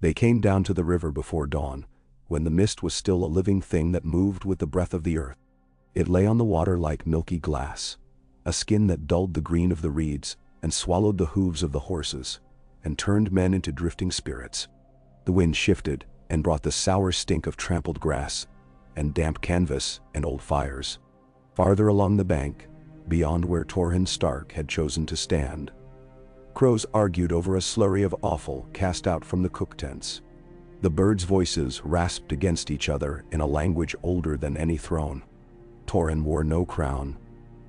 They came down to the river before dawn, when the mist was still a living thing that moved with the breath of the earth. It lay on the water like milky glass, a skin that dulled the green of the reeds and swallowed the hooves of the horses, and turned men into drifting spirits. The wind shifted and brought the sour stink of trampled grass and damp canvas and old fires. Farther along the bank, beyond where Torrhen Stark had chosen to stand, crows argued over a slurry of offal cast out from the cook tents. The birds' voices rasped against each other in a language older than any throne. Torrhen wore no crown.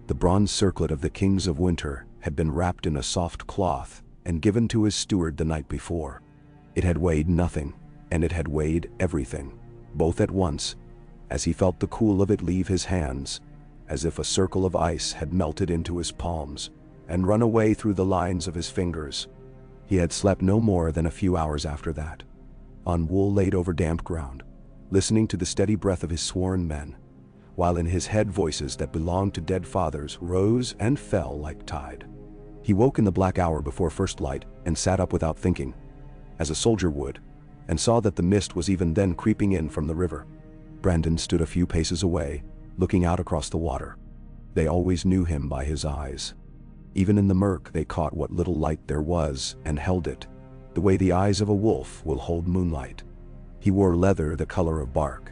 The bronze circlet of the kings of winter had been wrapped in a soft cloth and given to his steward the night before. It had weighed nothing, and it had weighed everything, both at once, as he felt the cool of it leave his hands, as if a circle of ice had melted into his palms and run away through the lines of his fingers. He had slept no more than a few hours after that, on wool laid over damp ground, listening to the steady breath of his sworn men, while in his head voices that belonged to dead fathers rose and fell like tide. He woke in the black hour before first light and sat up without thinking, as a soldier would, and saw that the mist was even then creeping in from the river. Brandon stood a few paces away, looking out across the water. They always knew him by his eyes. Even in the murk they caught what little light there was and held it, the way the eyes of a wolf will hold moonlight. He wore leather the color of bark,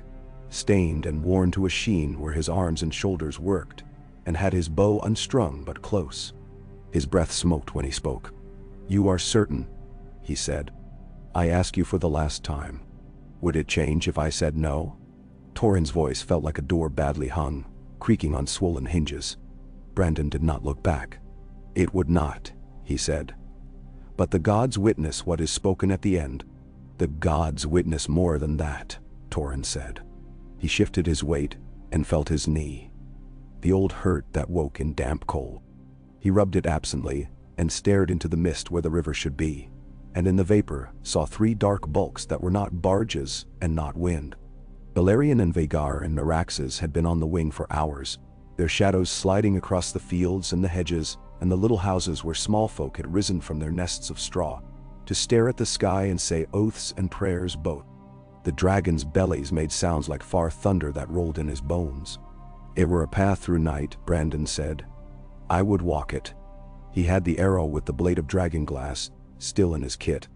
stained and worn to a sheen where his arms and shoulders worked, and had his bow unstrung but close. His breath smoked when he spoke. "You are certain," he said. "I ask you for the last time. Would it change if I said no?" Torrhen's voice felt like a door badly hung, creaking on swollen hinges. Brandon did not look back. "It would not," he said. "But the gods witness what is spoken at the end." "The gods witness more than that," Torrhen said. He shifted his weight and felt his knee, the old hurt that woke in damp cold. He rubbed it absently and stared into the mist where the river should be, and in the vapor saw three dark bulks that were not barges and not wind. Balerion and Vhagar and Meraxes had been on the wing for hours, their shadows sliding across the fields and the hedges and the little houses where small folk had risen from their nests of straw to stare at the sky and say oaths and prayers both. The dragons' bellies made sounds like far thunder that rolled in his bones. "It were a path through night," Brandon said. "I would walk it." He had the arrow with the blade of dragonglass still in his kit.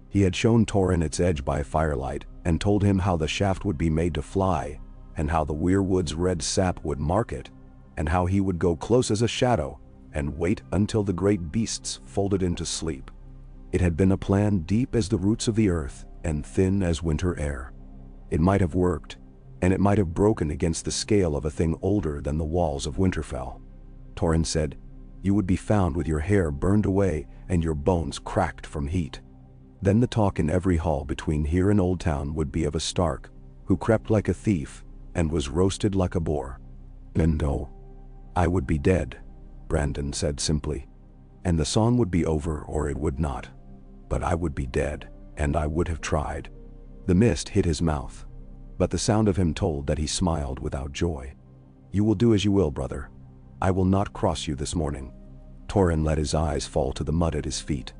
He had shown Torrhen its edge by firelight and told him how the shaft would be made to fly, and how the weirwood's red sap would mark it, and how he would go close as a shadow and wait until the great beasts folded into sleep. It had been a plan deep as the roots of the earth and thin as winter air. It might have worked, and it might have broken against the scale of a thing older than the walls of Winterfell. Torrhen said, "You would be found with your hair burned away and your bones cracked from heat." Then the talk in every hall between here and Old Town would be of a Stark, who crept like a thief and was roasted like a boar. "And oh, I would be dead," Brandon said simply. "And the song would be over or it would not. But I would be dead, and I would have tried." The mist hid his mouth, but the sound of him told that he smiled without joy. "You will do as you will, brother. I will not cross you this morning." Torrhen let his eyes fall to the mud at his feet.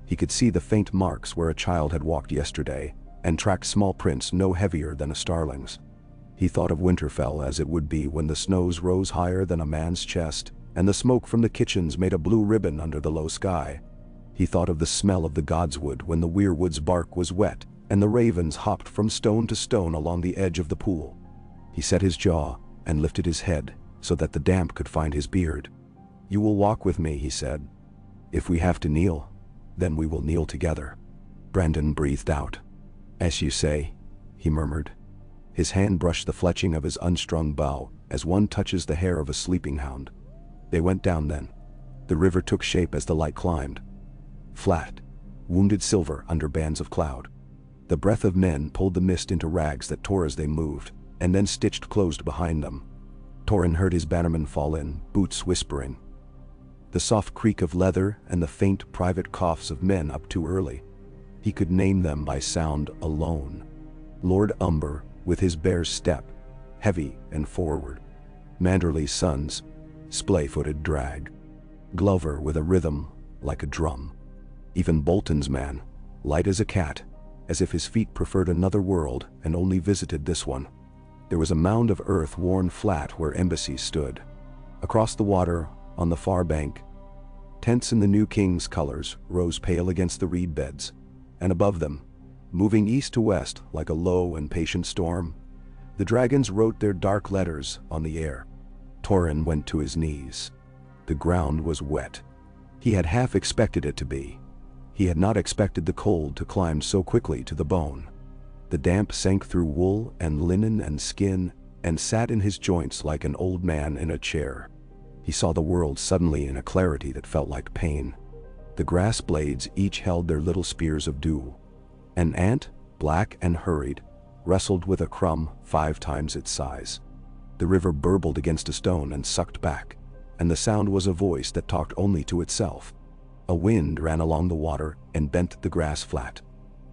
He could see the faint marks where a child had walked yesterday, and tracked small prints no heavier than a starling's. He thought of Winterfell as it would be when the snows rose higher than a man's chest, and the smoke from the kitchens made a blue ribbon under the low sky. He thought of the smell of the godswood when the weirwood's bark was wet, and the ravens hopped from stone to stone along the edge of the pool. He set his jaw and lifted his head so that the damp could find his beard. "You will walk with me," he said. "If we have to kneel, then we will kneel together." Brandon breathed out. "As you say," he murmured. His hand brushed the fletching of his unstrung bow as one touches the hair of a sleeping hound. They went down then. The river took shape as the light climbed. Flat, wounded silver under bands of cloud. The breath of men pulled the mist into rags that tore as they moved, and then stitched closed behind them. Torrhen heard his bannermen fall in, boots whispering. The soft creak of leather and the faint private coughs of men up too early. He could name them by sound alone. Lord Umber, with his bare step, heavy and forward. Manderly's sons, splay-footed drag. Glover with a rhythm like a drum. Even Bolton's man, light as a cat, as if his feet preferred another world and only visited this one. There was a mound of earth worn flat where embassies stood. Across the water, on the far bank, tents in the new king's colors rose pale against the reed beds, and above them, moving east to west like a low and patient storm, the dragons wrote their dark letters on the air. Torrhen went to his knees. The ground was wet. He had half expected it to be. He had not expected the cold to climb so quickly to the bone. The damp sank through wool and linen and skin and sat in his joints like an old man in a chair. He saw the world suddenly in a clarity that felt like pain. The grass blades each held their little spears of dew. An ant, black and hurried, wrestled with a crumb 5 times its size. The river burbled against a stone and sucked back, and the sound was a voice that talked only to itself. A wind ran along the water and bent the grass flat.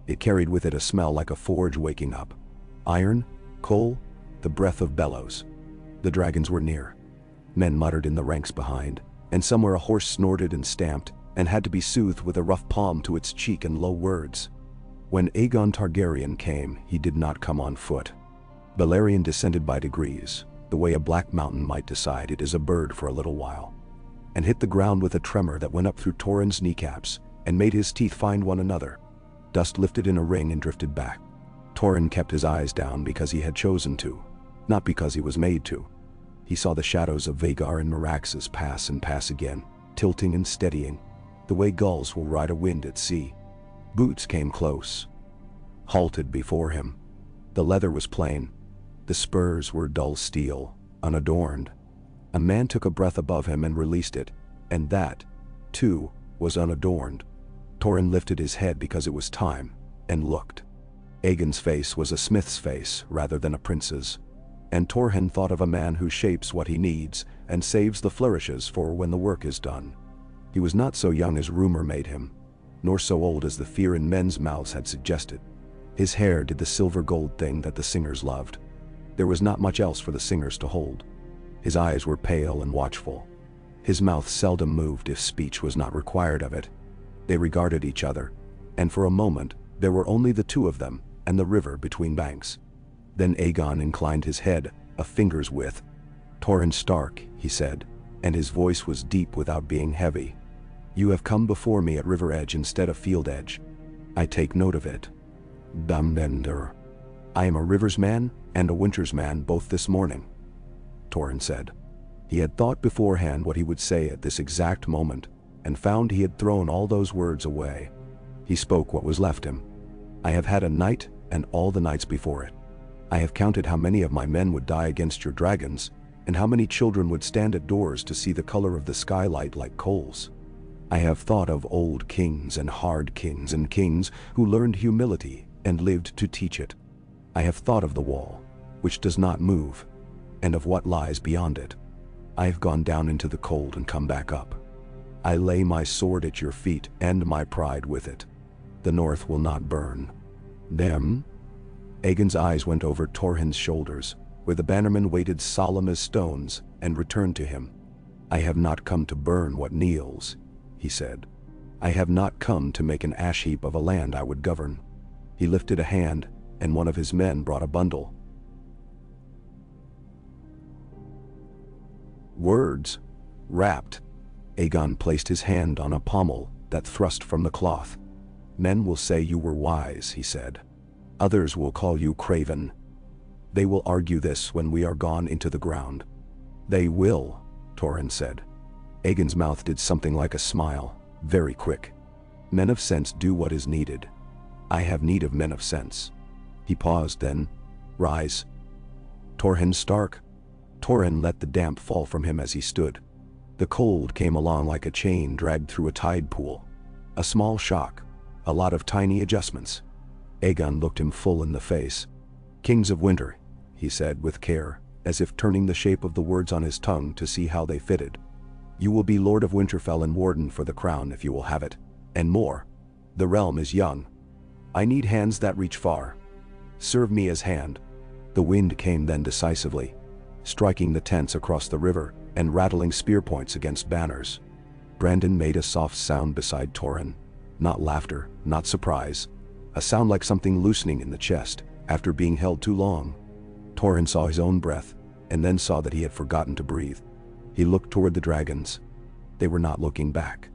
It carried with it a smell like a forge waking up. Iron, coal, the breath of bellows. The dragons were near. Men muttered in the ranks behind, and somewhere a horse snorted and stamped and had to be soothed with a rough palm to its cheek and low words. When Aegon Targaryen came, he did not come on foot. Balerion descended by degrees, the way a black mountain might decide it is a bird for a little while, and hit the ground with a tremor that went up through Torrhen's kneecaps and made his teeth find one another. Dust lifted in a ring and drifted back. Torrhen kept his eyes down because he had chosen to, not because he was made to. He saw the shadows of Vhagar and Meraxes pass and pass again, tilting and steadying, the way gulls will ride a wind at sea. Boots came close, halted before him. The leather was plain. The spurs were dull steel, unadorned. A man took a breath above him and released it, and that, too, was unadorned. Torrhen lifted his head because it was time, and looked. Aegon's face was a smith's face rather than a prince's, and Torrhen thought of a man who shapes what he needs and saves the flourishes for when the work is done. He was not so young as rumor made him, nor so old as the fear in men's mouths had suggested. His hair did the silver gold thing that the singers loved. There was not much else for the singers to hold. His eyes were pale and watchful. His mouth seldom moved if speech was not required of it. They regarded each other, and for a moment there were only the two of them and the river between banks. Then Aegon inclined his head a finger's width. "Torrhen Stark," he said, and his voice was deep without being heavy. "You have come before me at river edge instead of field edge. I take note of it. Dumbender. I am a river's man and a winter's man both this morning," Torrhen said. He had thought beforehand what he would say at this exact moment, and found he had thrown all those words away. He spoke what was left him. "I have had a night and all the nights before it. I have counted how many of my men would die against your dragons, and how many children would stand at doors to see the color of the skylight like coals. I have thought of old kings and hard kings and kings who learned humility and lived to teach it. I have thought of the wall, which does not move, and of what lies beyond it. I have gone down into the cold and come back up. I lay my sword at your feet and my pride with it. The north will not burn. Them?" Aegon's eyes went over Torrhen's shoulders, where the bannermen waited solemn as stones, and returned to him. "I have not come to burn what kneels," he said. "I have not come to make an ash heap of a land I would govern." He lifted a hand, and one of his men brought a bundle. Words, wrapped. Aegon placed his hand on a pommel that thrust from the cloth. "Men will say you were wise," he said. "Others will call you craven. They will argue this when we are gone into the ground." "They will," Torrhen said. Aegon's mouth did something like a smile, very quick. "Men of sense do what is needed. I have need of men of sense." He paused, then, "Rise." "Torrhen Stark." Torrhen let the damp fall from him as he stood. The cold came along like a chain dragged through a tide pool. A small shock, a lot of tiny adjustments. Aegon looked him full in the face. "Kings of Winter," he said with care, as if turning the shape of the words on his tongue to see how they fitted. "You will be Lord of Winterfell and Warden for the crown if you will have it, and more. The realm is young. I need hands that reach far. Serve me as hand." The wind came then decisively, striking the tents across the river and rattling spear points against banners. Brandon made a soft sound beside Torrhen, not laughter, not surprise, A sound like something loosening in the chest, after being held too long. Torrhen saw his own breath, and then saw that he had forgotten to breathe. He looked toward the dragons. They were not looking back.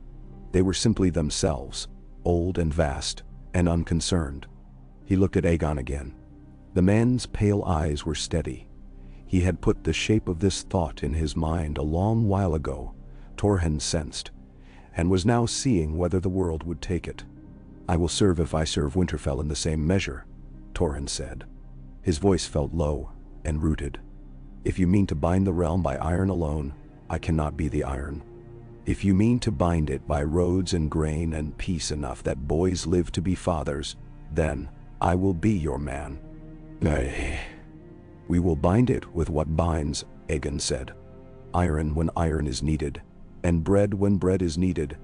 They were simply themselves, old and vast, and unconcerned. He looked at Aegon again. The man's pale eyes were steady. He had put the shape of this thought in his mind a long while ago, Torrhen sensed, and was now seeing whether the world would take it. "I will serve if I serve Winterfell in the same measure," Torrhen said. His voice felt low and rooted. "If you mean to bind the realm by iron alone, I cannot be the iron. If you mean to bind it by roads and grain and peace enough that boys live to be fathers, then I will be your man." "We will bind it with what binds," Aegon said. "Iron when iron is needed, and bread when bread is needed,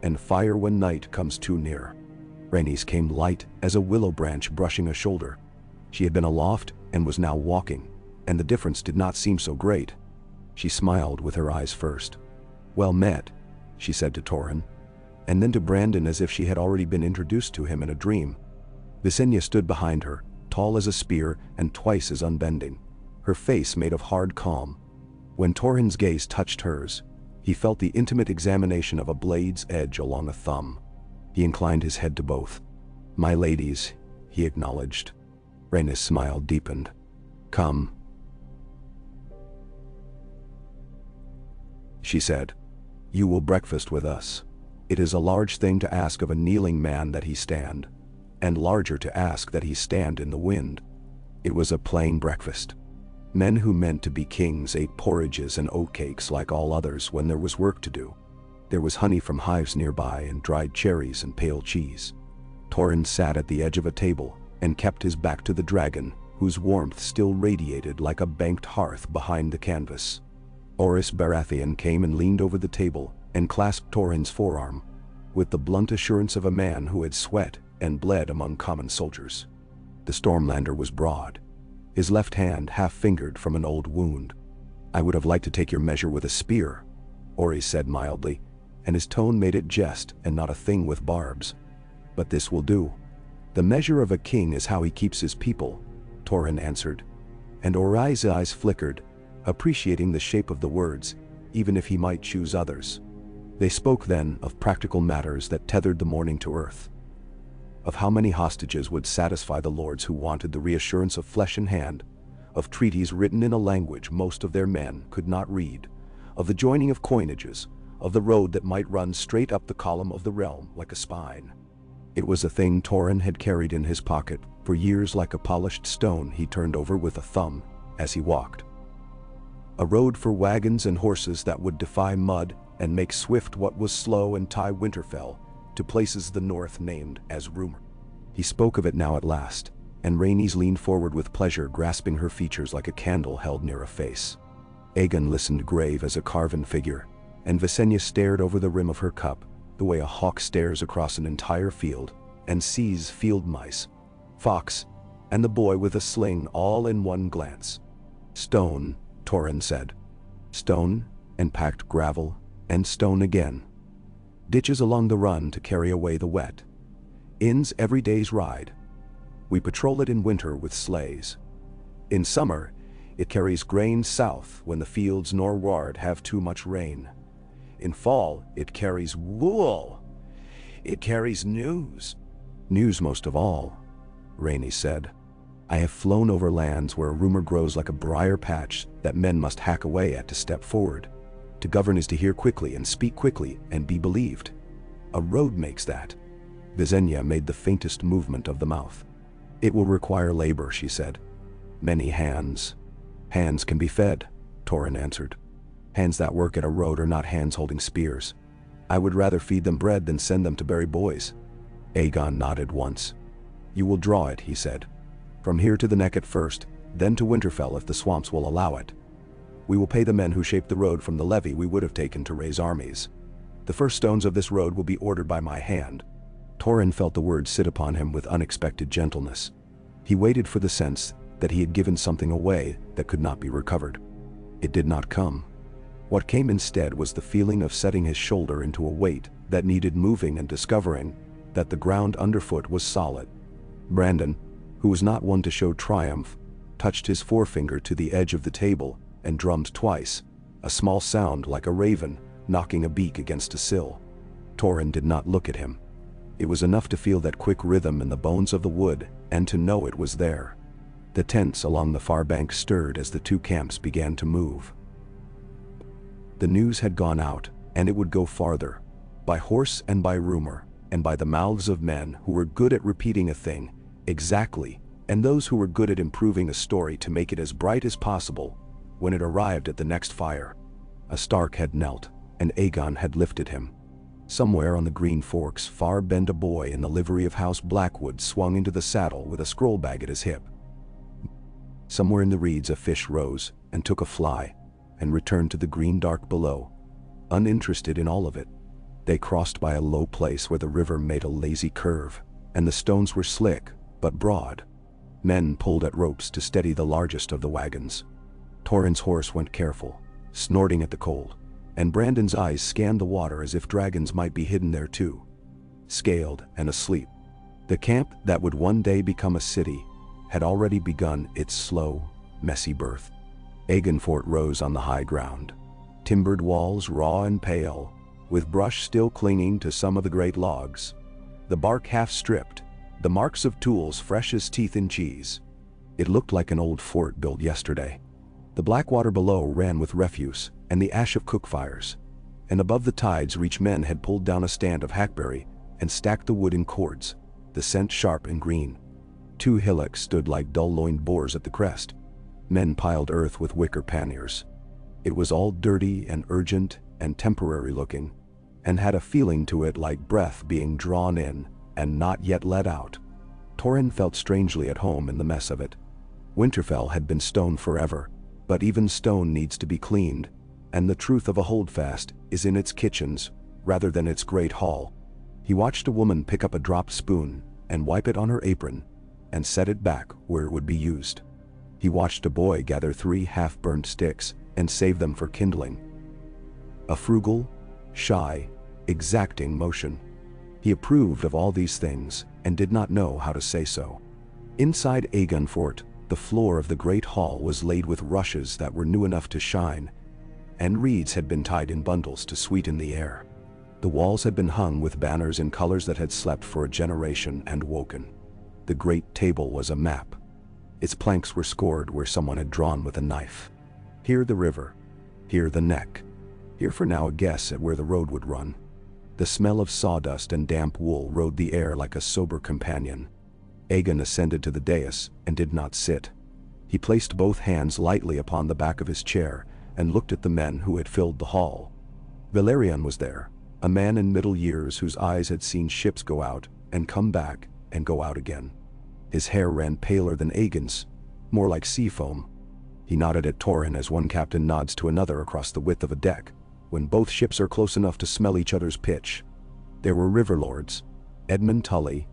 and fire when night comes too near." Rhaenys came light as a willow branch brushing a shoulder. She had been aloft and was now walking, and the difference did not seem so great. She smiled with her eyes first. "Well met," she said to Torrhen, and then to Brandon as if she had already been introduced to him in a dream. Visenya stood behind her, tall as a spear and twice as unbending, her face made of hard calm. When Torrhen's gaze touched hers, he felt the intimate examination of a blade's edge along a thumb. He inclined his head to both. "My ladies," he acknowledged. Rhaenys' smile deepened. "Come," she said. "You will breakfast with us. It is a large thing to ask of a kneeling man that he stand, and larger to ask that he stand in the wind." It was a plain breakfast. Men who meant to be kings ate porridges and oatcakes like all others when there was work to do. There was honey from hives nearby and dried cherries and pale cheese. Torrhen sat at the edge of a table and kept his back to the dragon, whose warmth still radiated like a banked hearth behind the canvas. Orys Baratheon came and leaned over the table and clasped Torrhen's forearm, with the blunt assurance of a man who had sweat and bled among common soldiers. The Stormlander was broad, his left hand half-fingered from an old wound. "I would have liked to take your measure with a spear," Orys said mildly, and his tone made it jest and not a thing with barbs. "But this will do. The measure of a king is how he keeps his people," Torrhen answered, and Orys' eyes flickered, appreciating the shape of the words, even if he might choose others. They spoke then of practical matters that tethered the morning to earth. Of how many hostages would satisfy the lords who wanted the reassurance of flesh in hand, of treaties written in a language most of their men could not read, of the joining of coinages, of the road that might run straight up the column of the realm like a spine. It was a thing Torrhen had carried in his pocket for years like a polished stone he turned over with a thumb as he walked. A road for wagons and horses that would defy mud and make swift what was slow and tie Winterfell to places the north named as Rumor. He spoke of it now at last, and Rhaenys leaned forward with pleasure, grasping her features like a candle held near a face. Aegon listened grave as a carven figure, and Visenya stared over the rim of her cup, the way a hawk stares across an entire field and sees field mice, fox, and the boy with a sling all in one glance. "Stone," Torrhen said. "Stone, and packed gravel, and stone again. Ditches along the run to carry away the wet. Inns every day's ride. We patrol it in winter with sleighs. In summer, it carries grain south when the fields nor ward have too much rain. In fall, it carries wool. It carries news." "News most of all," Rhaenys said. "I have flown over lands where rumor grows like a briar patch that men must hack away at to step forward. To govern is to hear quickly and speak quickly and be believed. A road makes that." Visenya made the faintest movement of the mouth. "It will require labor," she said. "Many hands." "Hands can be fed," Torrhen answered. "Hands that work at a road are not hands holding spears. I would rather feed them bread than send them to bury boys." Aegon nodded once. "You will draw it," he said. "From here to the neck at first, then to Winterfell if the swamps will allow it. We will pay the men who shaped the road from the levy we would have taken to raise armies. The first stones of this road will be ordered by my hand." Torrhen felt the words sit upon him with unexpected gentleness. He waited for the sense that he had given something away that could not be recovered. It did not come. What came instead was the feeling of setting his shoulder into a weight that needed moving and discovering that the ground underfoot was solid, Brandon, who was not one to show triumph, touched his forefinger to the edge of the table and drummed twice, a small sound like a raven knocking a beak against a sill. Torrhen did not look at him. It was enough to feel that quick rhythm in the bones of the wood and to know it was there. The tents along the far bank stirred as the two camps began to move. The news had gone out, and it would go farther, by horse and by rumor, and by the mouths of men who were good at repeating a thing exactly, and those who were good at improving a story to make it as bright as possible. When it arrived at the next fire, a Stark had knelt, and Aegon had lifted him. Somewhere on the Green Forks far bend a boy in the livery of House Blackwood swung into the saddle with a scroll bag at his hip. Somewhere in the reeds a fish rose and took a fly, and returned to the green dark below, uninterested in all of it. They crossed by a low place where the river made a lazy curve, and the stones were slick, but broad. Men pulled at ropes to steady the largest of the wagons. Torrhen's horse went careful, snorting at the cold, and Brandon's eyes scanned the water as if dragons might be hidden there too, scaled and asleep. The camp that would one day become a city had already begun its slow, messy birth. Aegon Fort rose on the high ground, timbered walls raw and pale, with brush still clinging to some of the great logs, the bark half stripped, the marks of tools fresh as teeth in cheese. It looked like an old fort built yesterday. The black water below ran with refuse and the ash of cook fires, and above the tides reach men had pulled down a stand of hackberry and stacked the wood in cords, the scent sharp and green. 2 hillocks stood like dull-loined boars at the crest. Men piled earth with wicker panniers. It was all dirty and urgent and temporary looking, and had a feeling to it like breath being drawn in and not yet let out. Torrhen felt strangely at home in the mess of it. Winterfell had been stone forever, but even stone needs to be cleaned, and the truth of a holdfast is in its kitchens rather than its great hall. He watched a woman pick up a dropped spoon and wipe it on her apron and set it back where it would be used. He watched a boy gather 3 half-burnt sticks and save them for kindling. A frugal, shy, exacting motion. He approved of all these things and did not know how to say so. Inside Aegon Fort, the floor of the great hall was laid with rushes that were new enough to shine, and reeds had been tied in bundles to sweeten the air. The walls had been hung with banners in colors that had slept for a generation and woken. The great table was a map. Its planks were scored where someone had drawn with a knife. Here the river, here the neck, here for now a guess at where the road would run. The smell of sawdust and damp wool rode the air like a sober companion. Aegon ascended to the dais and did not sit. He placed both hands lightly upon the back of his chair and looked at the men who had filled the hall. Valerian was there, a man in middle years whose eyes had seen ships go out and come back and go out again. His hair ran paler than Aegon's, more like sea foam. He nodded at Torrhen as one captain nods to another across the width of a deck, when both ships are close enough to smell each other's pitch. There were river lords, Edmund Tully,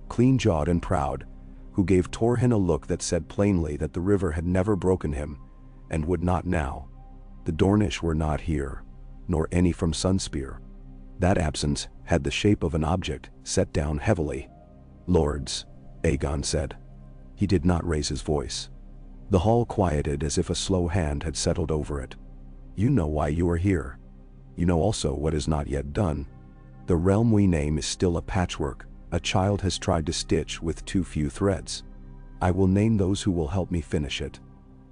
clean-jawed and proud, who gave Torrhen a look that said plainly that the river had never broken him, and would not now. The Dornish were not here, nor any from Sunspear. That absence had the shape of an object set down heavily. "Lords," Aegon said. He did not raise his voice. The hall quieted as if a slow hand had settled over it. "You know why you are here. You know also what is not yet done. The realm we name is still a patchwork a child has tried to stitch with too few threads. I will name those who will help me finish it.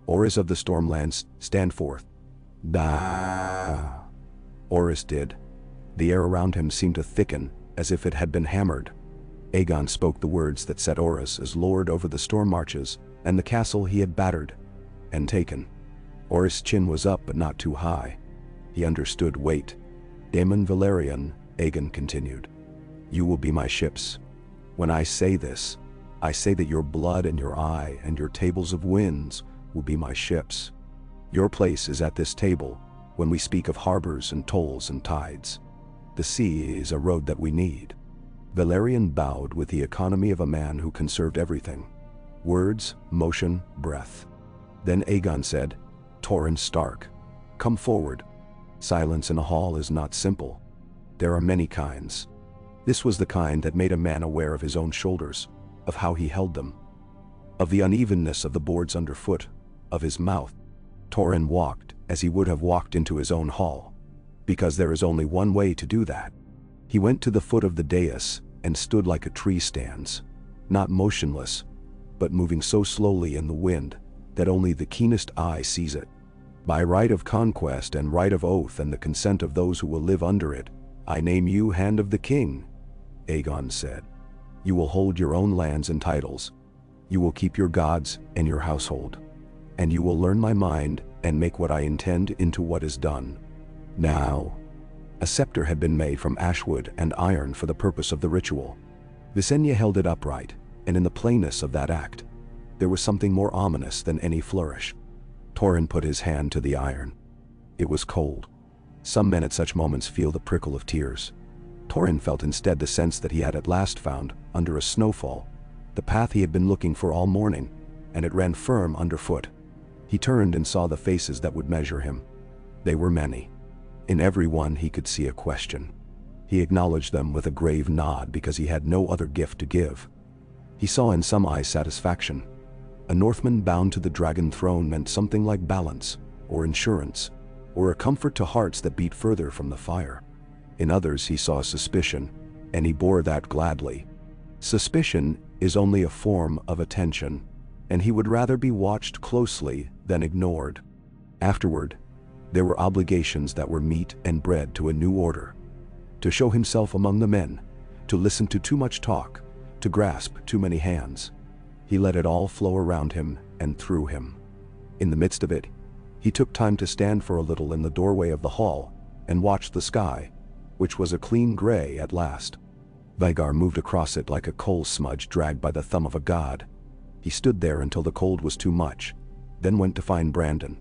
Orys of the Stormlands, stand forth." "Da." Orys did. The air around him seemed to thicken, as if it had been hammered. Aegon spoke the words that set Orys as lord over the storm marches and the castle he had battered and taken. Orys' chin was up but not too high. He understood weight. "Daemon Valerian," Aegon continued, "you will be my ships. When I say this, I say that your blood and your eye and your tables of winds will be my ships. Your place is at this table when we speak of harbors and tolls and tides. The sea is a road that we need." Valerian bowed with the economy of a man who conserved everything: words, motion, breath. Then Aegon said, "Torrhen Stark, come forward. Silence in a hall is not simple. There are many kinds. This was the kind that made a man aware of his own shoulders. of how he held them, of the unevenness of the boards underfoot, of his mouth. Torrhen walked as he would have walked into his own hall, because there is only one way to do that. He went to the foot of the dais and stood like a tree stands, not motionless, but moving so slowly in the wind that only the keenest eye sees it. By right of conquest and right of oath and the consent of those who will live under it, I name you Hand of the King, Aegon said. You will hold your own lands and titles. You will keep your gods and your household. And you will learn my mind and make what I intend into what is done. Now, a scepter had been made from ashwood and iron for the purpose of the ritual. Visenya held it upright, and in the plainness of that act, there was something more ominous than any flourish. Torrhen put his hand to the iron. It was cold. Some men at such moments feel the prickle of tears. Torrhen felt instead the sense that he had at last found, under a snowfall, the path he had been looking for all morning, and it ran firm underfoot. He turned and saw the faces that would measure him. They were many. In every one he could see a question. He acknowledged them with a grave nod because he had no other gift to give. He saw in some eyes satisfaction. A Northman bound to the dragon throne meant something like balance, or insurance, or a comfort to hearts that beat further from the fire. In others he saw suspicion, and he bore that gladly. Suspicion is only a form of attention, and he would rather be watched closely than ignored. Afterward, there were obligations that were meat and bread to a new order. To show himself among the men, to listen to too much talk, to grasp too many hands. He let it all flow around him and through him. In the midst of it, he took time to stand for a little in the doorway of the hall and watch the sky, which was a clean gray at last. Vhagar moved across it like a coal smudge dragged by the thumb of a god. He stood there until the cold was too much, then went to find Brandon.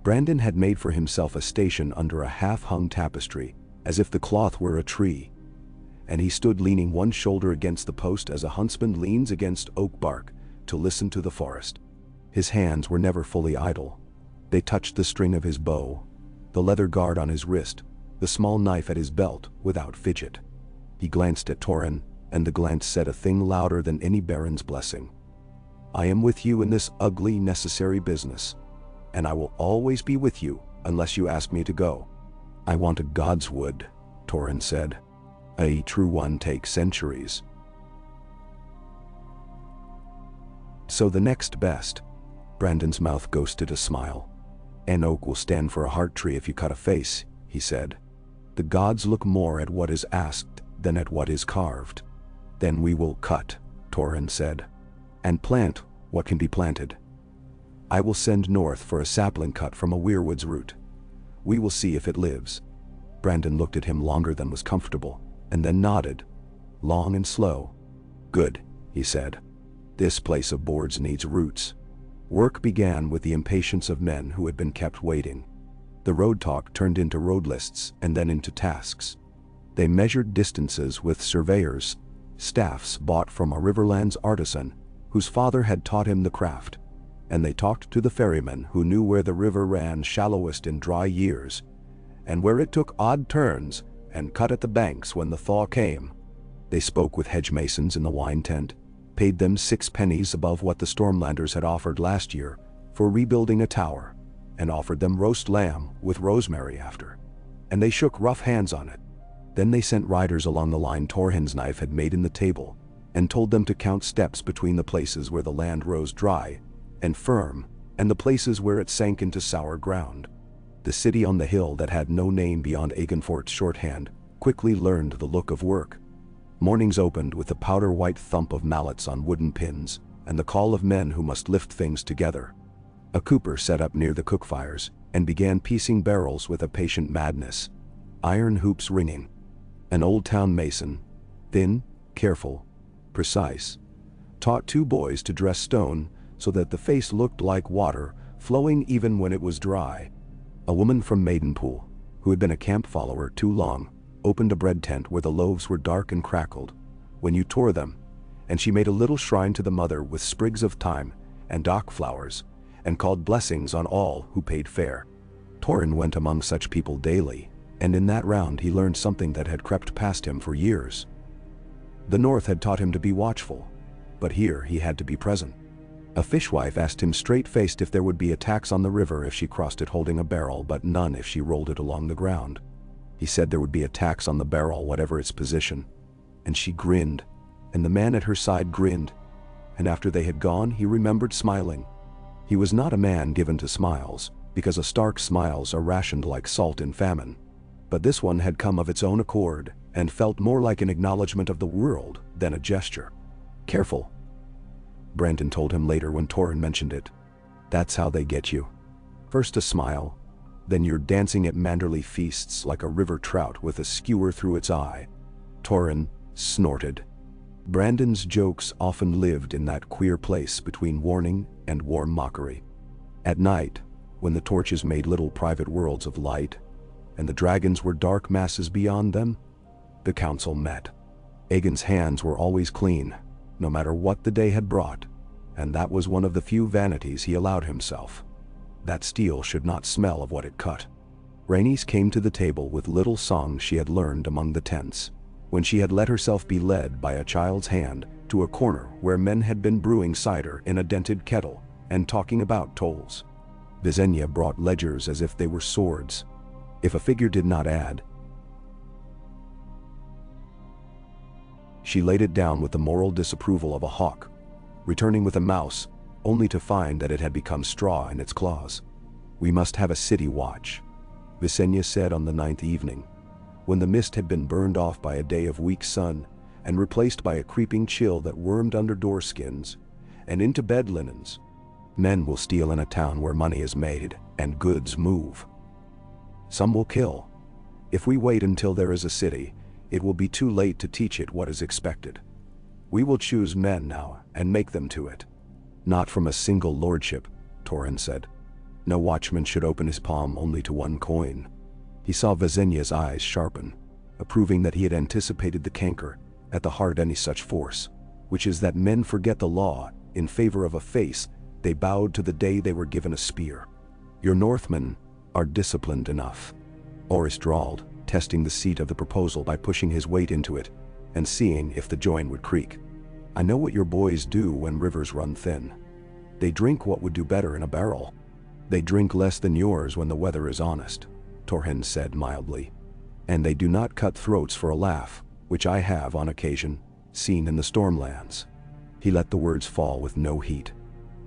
Brandon had made for himself a station under a half-hung tapestry, as if the cloth were a tree, and he stood leaning one shoulder against the post as a huntsman leans against oak bark to listen to the forest. His hands were never fully idle. They touched the string of his bow, the leather guard on his wrist, the small knife at his belt without fidget. He glanced at Torrhen, and the glance said a thing louder than any baron's blessing. I am with you in this ugly, necessary business, and I will always be with you unless you ask me to go. I want a god's wood, Torrhen said. A true one takes centuries. So the next best. Brandon's mouth ghosted a smile. An oak will stand for a heart tree if you cut a face, he said. The gods look more at what is asked than at what is carved. Then we will cut, Torrhen said, and plant what can be planted. I will send north for a sapling cut from a weirwood's root. We will see if it lives. Brandon looked at him longer than was comfortable, and then nodded, long and slow. Good, he said. This place of boards needs roots. Work began with the impatience of men who had been kept waiting. The road talk turned into road lists and then into tasks. They measured distances with surveyors, staffs bought from a Riverlands artisan whose father had taught him the craft, and they talked to the ferrymen who knew where the river ran shallowest in dry years, and where it took odd turns and cut at the banks when the thaw came. They spoke with hedge masons in the wine tent, paid them 6 pennies above what the Stormlanders had offered last year for rebuilding a tower, and offered them roast lamb with rosemary after. And they shook rough hands on it. Then they sent riders along the line Torrhen's knife had made in the table, and told them to count steps between the places where the land rose dry and firm, and the places where it sank into sour ground. The city on the hill that had no name beyond Aegonfort's shorthand quickly learned the look of work. Mornings opened with the powder-white thump of mallets on wooden pins, and the call of men who must lift things together. A cooper set up near the cook fires, and began piecing barrels with a patient madness, iron hoops ringing. An old town mason, thin, careful, precise, taught 2 boys to dress stone so that the face looked like water, flowing even when it was dry. A woman from Maidenpool, who had been a camp follower too long, opened a bread tent where the loaves were dark and crackled when you tore them, and she made a little shrine to the mother with sprigs of thyme and dock flowers, and called blessings on all who paid fare. Torrhen went among such people daily, and in that round he learned something that had crept past him for years. The North had taught him to be watchful, but here he had to be present. A fishwife asked him straight-faced if there would be attacks on the river if she crossed it holding a barrel, but none if she rolled it along the ground. He said there would be attacks on the barrel whatever its position. And she grinned, and the man at her side grinned, and after they had gone he remembered smiling. He was not a man given to smiles, because a Stark's smiles are rationed like salt in famine. But this one had come of its own accord, and felt more like an acknowledgement of the world than a gesture. "Careful," Brandon told him later when Torrhen mentioned it. "That's how they get you. First a smile, then you're dancing at manderly feasts like a river trout with a skewer through its eye." Torrhen snorted. Brandon's jokes often lived in that queer place between warning and warm mockery. At night, when the torches made little private worlds of light, and the dragons were dark masses beyond them, the council met. Aegon's hands were always clean, no matter what the day had brought, and that was one of the few vanities he allowed himself. That steel should not smell of what it cut. Rhaenys came to the table with little songs she had learned among the tents, when she had let herself be led by a child's hand to a corner where men had been brewing cider in a dented kettle and talking about tolls. Visenya brought ledgers as if they were swords. If a figure did not add, she laid it down with the moral disapproval of a hawk, returning with a mouse, only to find that it had become straw in its claws. "We must have a city watch," Visenya said on the 9th evening, when the mist had been burned off by a day of weak sun and replaced by a creeping chill that wormed under doorskins and into bed linens. "Men will steal in a town where money is made and goods move. Some will kill. If we wait until there is a city, it will be too late to teach it what is expected. We will choose men now and make them to it." "Not from a single lordship," Torrhen said. "No watchman should open his palm only to one coin." He saw Visenya's eyes sharpen, approving that he had anticipated the canker at the heart of any such force, which is that men forget the law in favor of a face they bowed to the day they were given a spear. "Your Northmen are disciplined enough," Orys drawled, testing the seat of the proposal by pushing his weight into it and seeing if the join would creak. "I know what your boys do when rivers run thin. They drink what would do better in a barrel." "They drink less than yours when the weather is honest," Torrhen said mildly. "And they do not cut throats for a laugh, which I have, on occasion, seen in the Stormlands." He let the words fall with no heat.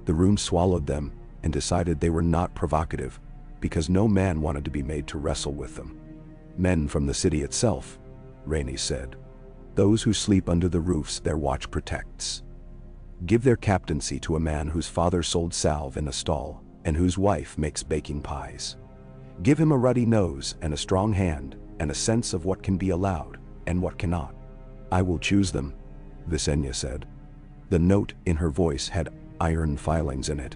The room swallowed them and decided they were not provocative, because no man wanted to be made to wrestle with them. "Men from the city itself," Rhaenys said. "Those who sleep under the roofs their watch protects. Give their captaincy to a man whose father sold salve in a stall and whose wife makes baking pies. Give him a ruddy nose and a strong hand and a sense of what can be allowed and what cannot." "I will choose them," Visenya said. The note in her voice had iron filings in it.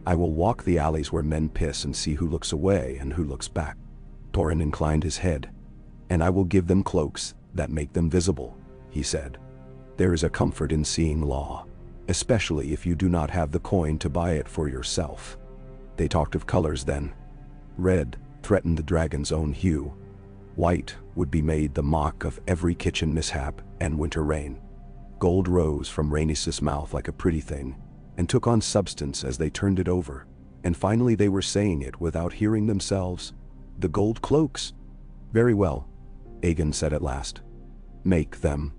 "I will walk the alleys where men piss and see who looks away and who looks back." Torrhen inclined his head. "And I will give them cloaks that make them visible," he said. "There is a comfort in seeing law, especially if you do not have the coin to buy it for yourself." They talked of colors then. Red threatened the dragon's own hue. White would be made the mock of every kitchen mishap and winter rain. Gold rose from Rhaenys' mouth like a pretty thing, and took on substance as they turned it over, and finally they were saying it without hearing themselves. "The gold cloaks." "Very well," Aegon said at last. "Make them."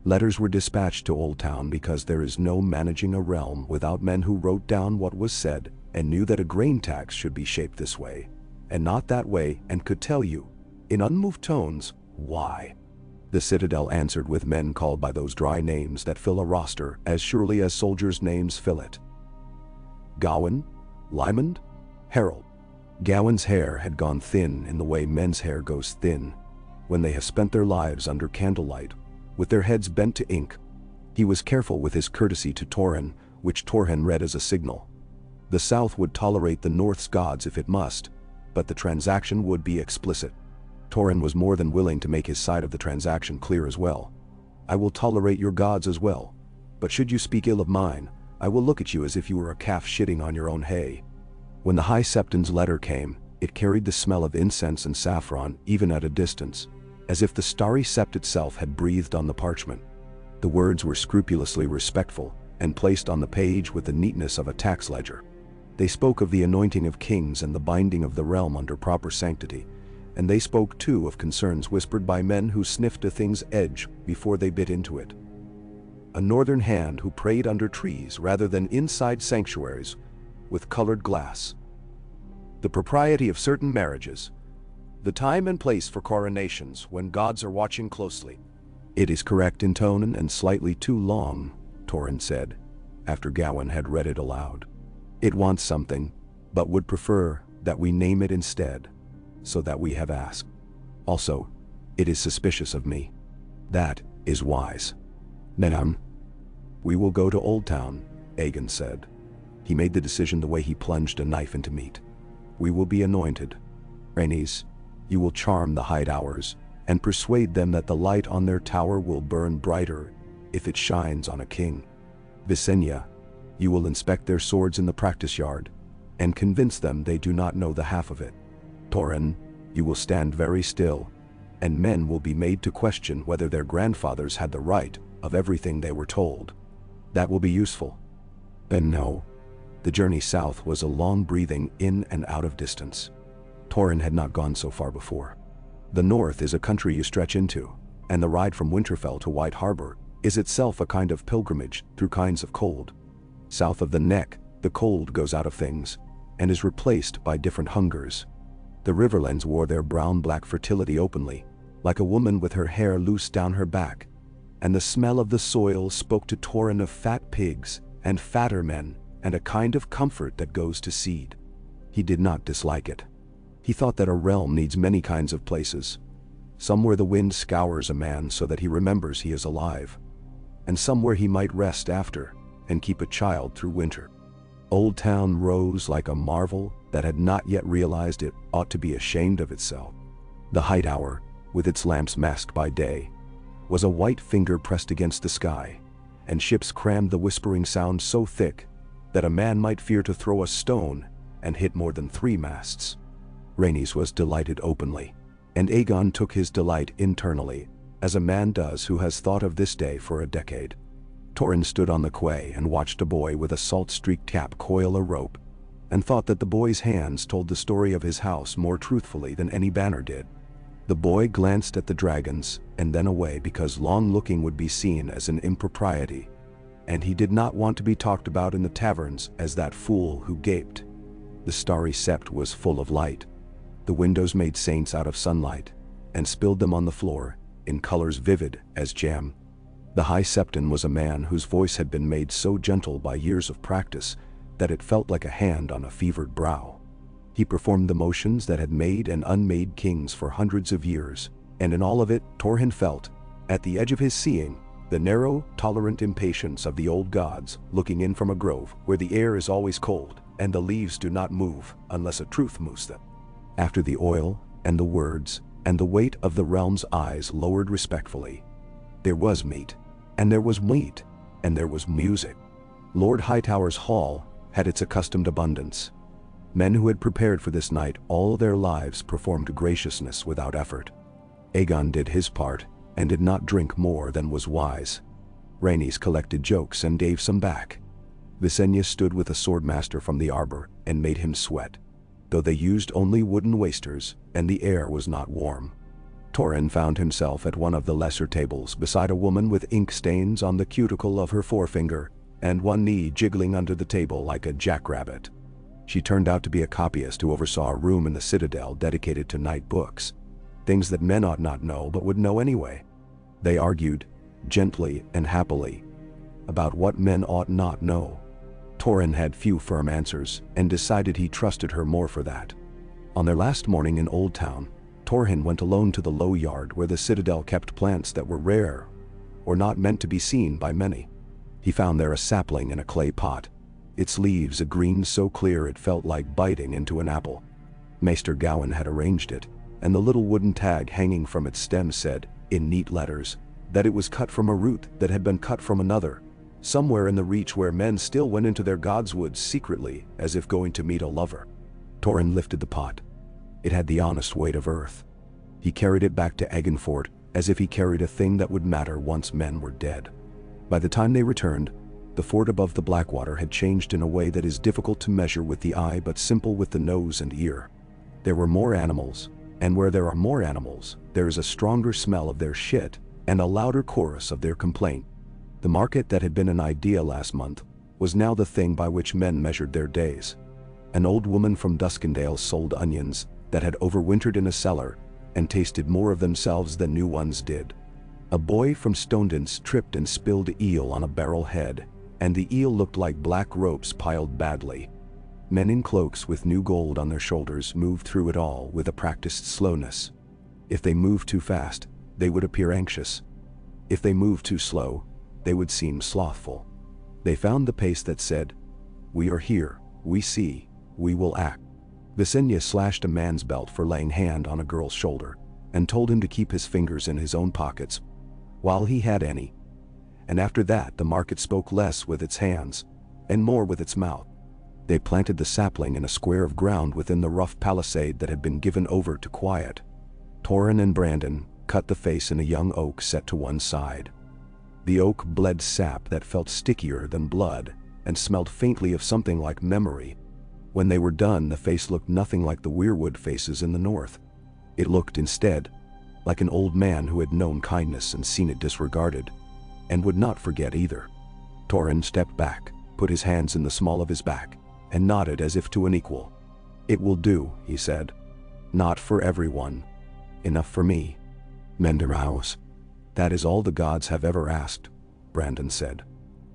Letters were dispatched to Old Town because there is no managing a realm without men who wrote down what was said and knew that a grain tax should be shaped this way, and not that way, and could tell you, in unmoved tones, why. The Citadel answered with men called by those dry names that fill a roster as surely as soldiers' names fill it. Gawain, Lymond, Harold. Gawain's hair had gone thin in the way men's hair goes thin when they have spent their lives under candlelight, with their heads bent to ink. He was careful with his courtesy to Torrhen, which Torrhen read as a signal. The South would tolerate the North's gods if it must, but the transaction would be explicit. Torrhen was more than willing to make his side of the transaction clear as well. "I will tolerate your gods as well, but should you speak ill of mine, I will look at you as if you were a calf shitting on your own hay." When the High Septon's letter came, it carried the smell of incense and saffron even at a distance, as if the starry sept itself had breathed on the parchment. The words were scrupulously respectful, and placed on the page with the neatness of a tax ledger. They spoke of the anointing of kings and the binding of the realm under proper sanctity, and they spoke too of concerns whispered by men who sniffed a thing's edge before they bit into it. A northern hand who prayed under trees rather than inside sanctuaries with colored glass. The propriety of certain marriages. The time and place for coronations when gods are watching closely. It is correct in tone and slightly too long, Torrhen said, after Gawain had read it aloud. It wants something, but would prefer that we name it instead, so that we have asked. Also, it is suspicious of me. That is wise. Nenam. We will go to Old Town, Aegon said. He made the decision the way he plunged a knife into meat. We will be anointed. Rhaenys, you will charm the Hightowers and persuade them that the light on their tower will burn brighter if it shines on a king. Visenya, you will inspect their swords in the practice yard and convince them they do not know the half of it. Torrhen, you will stand very still, and men will be made to question whether their grandfathers had the right of everything they were told. That will be useful. And no, the journey south was a long breathing in and out of distance. Torrhen had not gone so far before. The north is a country you stretch into, and the ride from Winterfell to White Harbor is itself a kind of pilgrimage through kinds of cold. South of the neck, the cold goes out of things, and is replaced by different hungers. The Riverlands wore their brown-black fertility openly, like a woman with her hair loose down her back, and the smell of the soil spoke to Torrhen of fat pigs and fatter men and a kind of comfort that goes to seed. He did not dislike it. He thought that a realm needs many kinds of places, some where the wind scours a man so that he remembers he is alive, and some where he might rest after and keep a child through winter. Old Town rose like a marvel that had not yet realized it ought to be ashamed of itself. The Hightower, with its lamps masked by day, was a white finger pressed against the sky, and ships crammed the whispering sound so thick that a man might fear to throw a stone and hit more than 3 masts. Rhaenys was delighted openly, and Aegon took his delight internally, as a man does who has thought of this day for a decade. Torrhen stood on the quay and watched a boy with a salt-streaked cap coil a rope, and thought that the boy's hands told the story of his house more truthfully than any banner did. The boy glanced at the dragons and then away because long looking would be seen as an impropriety, and he did not want to be talked about in the taverns as that fool who gaped. The starry sept was full of light. The windows made saints out of sunlight, and spilled them on the floor, in colors vivid as jam. The High Septon was a man whose voice had been made so gentle by years of practice that it felt like a hand on a fevered brow. He performed the motions that had made and unmade kings for hundreds of years, and in all of it Torrhen felt, at the edge of his seeing, the narrow, tolerant impatience of the old gods looking in from a grove where the air is always cold and the leaves do not move unless a truth moves them. After the oil and the words and the weight of the realm's eyes lowered respectfully, there was meat, and there was meat, and there was music. Lord Hightower's hall had its accustomed abundance. Men who had prepared for this night all their lives performed graciousness without effort. Aegon did his part and did not drink more than was wise. Rhaenys collected jokes and gave some back. Visenya stood with a swordmaster from the arbor and made him sweat, though they used only wooden wasters and the air was not warm. Torrhen found himself at one of the lesser tables beside a woman with ink stains on the cuticle of her forefinger and one knee jiggling under the table like a jackrabbit. She turned out to be a copyist who oversaw a room in the citadel dedicated to night books, things that men ought not know but would know anyway. They argued, gently and happily, about what men ought not know. Torrhen had few firm answers and decided he trusted her more for that. On their last morning in Old Town, Torrhen went alone to the low yard where the citadel kept plants that were rare or not meant to be seen by many. He found there a sapling in a clay pot, its leaves a green so clear it felt like biting into an apple. Maester Gawain had arranged it, and the little wooden tag hanging from its stem said, in neat letters, that it was cut from a root that had been cut from another, somewhere in the reach where men still went into their gods' woods secretly as if going to meet a lover. Torrhen lifted the pot. It had the honest weight of earth. He carried it back to Egenfort as if he carried a thing that would matter once men were dead. By the time they returned, The fort above the Blackwater had changed in a way that is difficult to measure with the eye but simple with the nose and ear. There were more animals, and where there are more animals, there is a stronger smell of their shit and a louder chorus of their complaint. The market that had been an idea last month was now the thing by which men measured their days. An old woman from Duskendale sold onions that had overwintered in a cellar and tasted more of themselves than new ones did. A boy from Stonedance tripped and spilled eel on a barrel head, and the eel looked like black ropes piled badly. Men in cloaks with new gold on their shoulders moved through it all with a practiced slowness. If they moved too fast, they would appear anxious. If they moved too slow, they would seem slothful. They found the pace that said, "We are here, we see, we will act." Visenya slashed a man's belt for laying hand on a girl's shoulder, and told him to keep his fingers in his own pockets, while he had any. And after that the market spoke less with its hands, and more with its mouth. They planted the sapling in a square of ground within the rough palisade that had been given over to quiet. Torrhen and Brandon cut the face in a young oak set to one side. The oak bled sap that felt stickier than blood, and smelled faintly of something like memory. When they were done, the face looked nothing like the weirwood faces in the north. It looked instead like an old man who had known kindness and seen it disregarded, and would not forget either. Torrhen stepped back, put his hands in the small of his back, and nodded as if to an equal. "It will do," he said. "Not for everyone. Enough for me. Menderhouse." "That is all the gods have ever asked," Brandon said.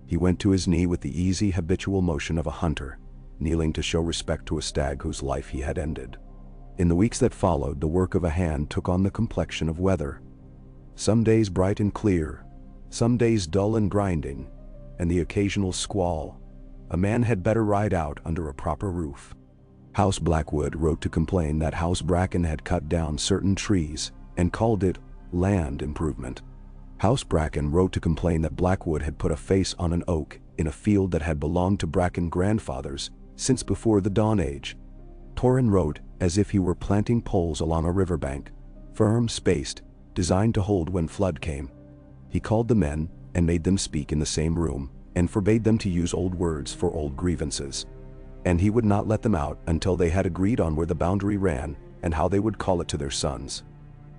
He went to his knee with the easy, habitual motion of a hunter, kneeling to show respect to a stag whose life he had ended. In the weeks that followed, the work of a hand took on the complexion of weather. Some days bright and clear, some days dull and grinding, and the occasional squall. A man had better ride out under a proper roof. House Blackwood wrote to complain that House Bracken had cut down certain trees and called it land improvement. House Bracken wrote to complain that Blackwood had put a face on an oak in a field that had belonged to Bracken grandfathers since before the Dawn Age. Torrhen wrote as if he were planting poles along a riverbank, firm, spaced, designed to hold when flood came. He called the men and made them speak in the same room, and forbade them to use old words for old grievances. And he would not let them out until they had agreed on where the boundary ran and how they would call it to their sons.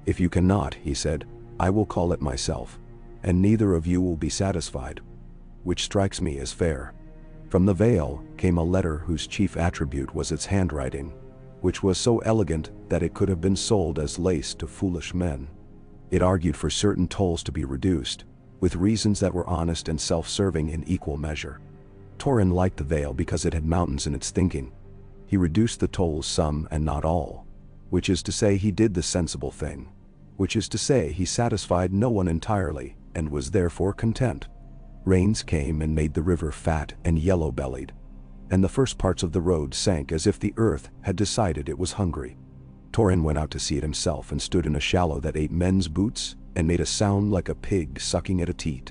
"If you cannot," he said, "I will call it myself, and neither of you will be satisfied," which strikes me as fair. From the Vale came a letter whose chief attribute was its handwriting, which was so elegant that it could have been sold as lace to foolish men. It argued for certain tolls to be reduced, with reasons that were honest and self-serving in equal measure. Torrhen liked the Vale because it had mountains in its thinking. He reduced the tolls some and not all, which is to say he did the sensible thing, which is to say he satisfied no one entirely and was therefore content. Rains came and made the river fat and yellow-bellied, and the first parts of the road sank as if the earth had decided it was hungry. Torrhen went out to see it himself and stood in a shallow that ate men's boots and made a sound like a pig sucking at a teat.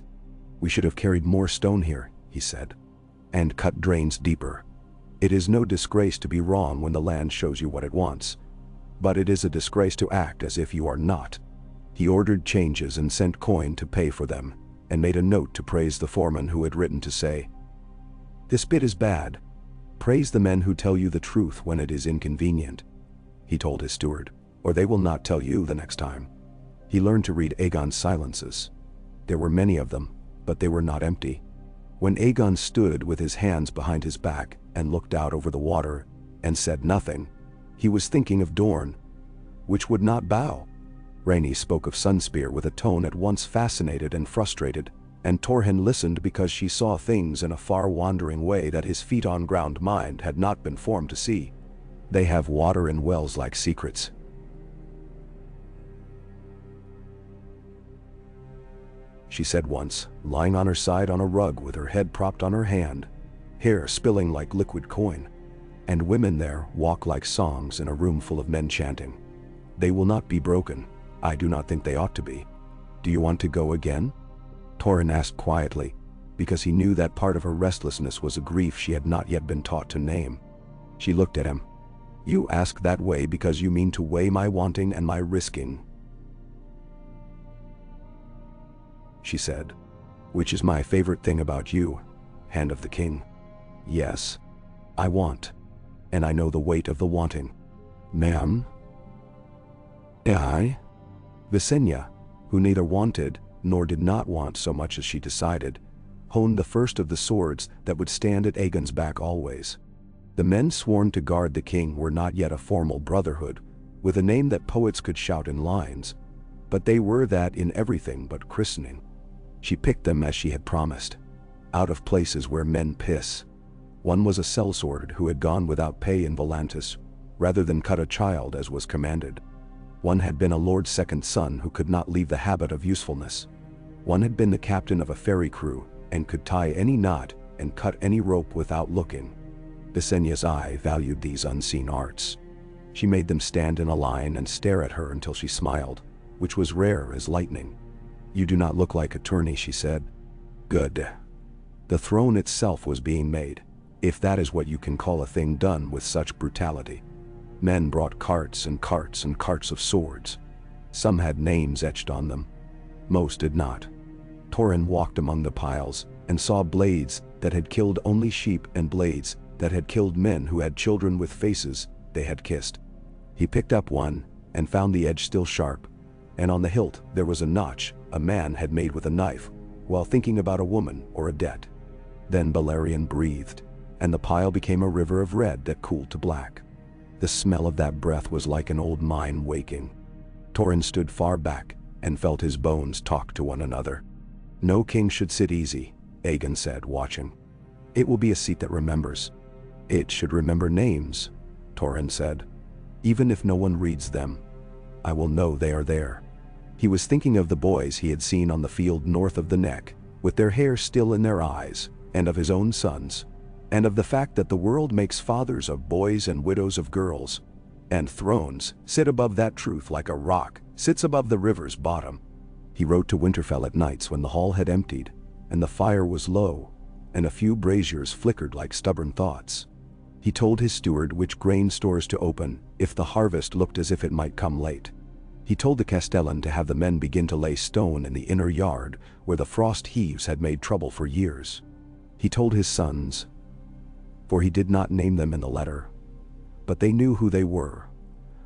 "We should have carried more stone here," he said, "and cut drains deeper. It is no disgrace to be wrong when the land shows you what it wants, but it is a disgrace to act as if you are not." He ordered changes and sent coin to pay for them, and made a note to praise the foreman who had written to say, "This bit is bad. Praise the men who tell you the truth when it is inconvenient," he told his steward, "or they will not tell you the next time." He learned to read Aegon's silences. There were many of them, but they were not empty. When Aegon stood with his hands behind his back and looked out over the water and said nothing, he was thinking of Dorne, which would not bow. Rhaenys spoke of Sunspear with a tone at once fascinated and frustrated, and Torrhen listened because she saw things in a far-wandering way that his feet-on-ground mind had not been formed to see. "They have water in wells like secrets," she said once, lying on her side on a rug with her head propped on her hand, hair spilling like liquid coin. "And women there walk like songs in a room full of men chanting. They will not be broken. I do not think they ought to be. Do you want to go again?" Torrhen asked quietly, because he knew that part of her restlessness was a grief she had not yet been taught to name. She looked at him. "You ask that way because you mean to weigh my wanting and my risking," she said, "which is my favorite thing about you. hand of the king. Yes. I want. And I know the weight of the wanting. Ma'am? I? Visenya, who neither wanted nor did not want so much as she decided, honed the first of the swords that would stand at Aegon's back always. The men sworn to guard the king were not yet a formal brotherhood, with a name that poets could shout in lines, but they were that in everything but christening. She picked them as she had promised, out of places where men piss. One was a sellsword who had gone without pay in Volantis, rather than cut a child as was commanded. One had been a lord's second son who could not leave the habit of usefulness. One had been the captain of a ferry crew, and could tie any knot and cut any rope without looking. Visenya's eye valued these unseen arts. She made them stand in a line and stare at her until she smiled, which was rare as lightning. "You do not look like a tourney," she said. "Good." The throne itself was being made, if that is what you can call a thing done with such brutality. Men brought carts and carts and carts of swords. Some had names etched on them. Most did not. Torrhen walked among the piles and saw blades that had killed only sheep and blades that had killed men who had children with faces they had kissed. He picked up one and found the edge still sharp, and on the hilt there was a notch a man had made with a knife while thinking about a woman or a debt. Then Balerion breathed, and the pile became a river of red that cooled to black. The smell of that breath was like an old mine waking. Torrhen stood far back and felt his bones talk to one another. "No king should sit easy," Aegon said, watching. "It will be a seat that remembers." "It should remember names," Torrhen said. "Even if no one reads them, I will know they are there." He was thinking of the boys he had seen on the field north of the Neck, with their hair still in their eyes, and of his own sons, and of the fact that the world makes fathers of boys and widows of girls, and thrones sit above that truth like a rock sits above the river's bottom. He wrote to Winterfell at nights when the hall had emptied, and the fire was low, and a few braziers flickered like stubborn thoughts. He told his steward which grain stores to open if the harvest looked as if it might come late. He told the castellan to have the men begin to lay stone in the inner yard where the frost heaves had made trouble for years. He told his sons, for he did not name them in the letter, but they knew who they were,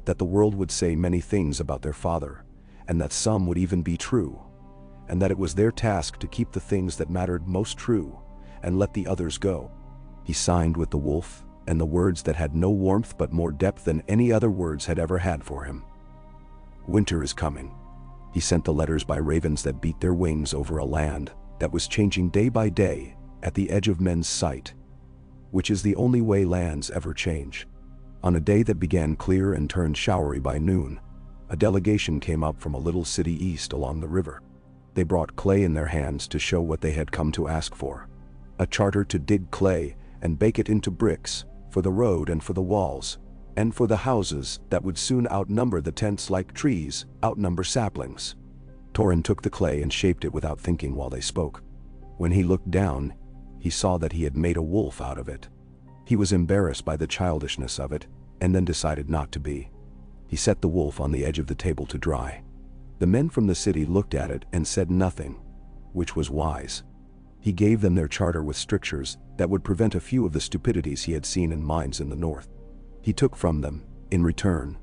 that the world would say many things about their father, and that some would even be true, and that it was their task to keep the things that mattered most true, and let the others go. He signed with the wolf, and the words that had no warmth but more depth than any other words had ever had for him. "Winter is coming." He sent the letters by ravens that beat their wings over a land that was changing day by day at the edge of men's sight, which is the only way lands ever change. On a day that began clear and turned showery by noon, a delegation came up from a little city east along the river. They brought clay in their hands to show what they had come to ask for: a charter to dig clay and bake it into bricks, for the road and for the walls, and for the houses that would soon outnumber the tents like trees outnumber saplings. Torrhen took the clay and shaped it without thinking while they spoke. When he looked down, he saw that he had made a wolf out of it. He was embarrassed by the childishness of it, and then decided not to be. He set the wolf on the edge of the table to dry. The men from the city looked at it and said nothing, which was wise. He gave them their charter with strictures that would prevent a few of the stupidities he had seen in mines in the north. He took from them, in return,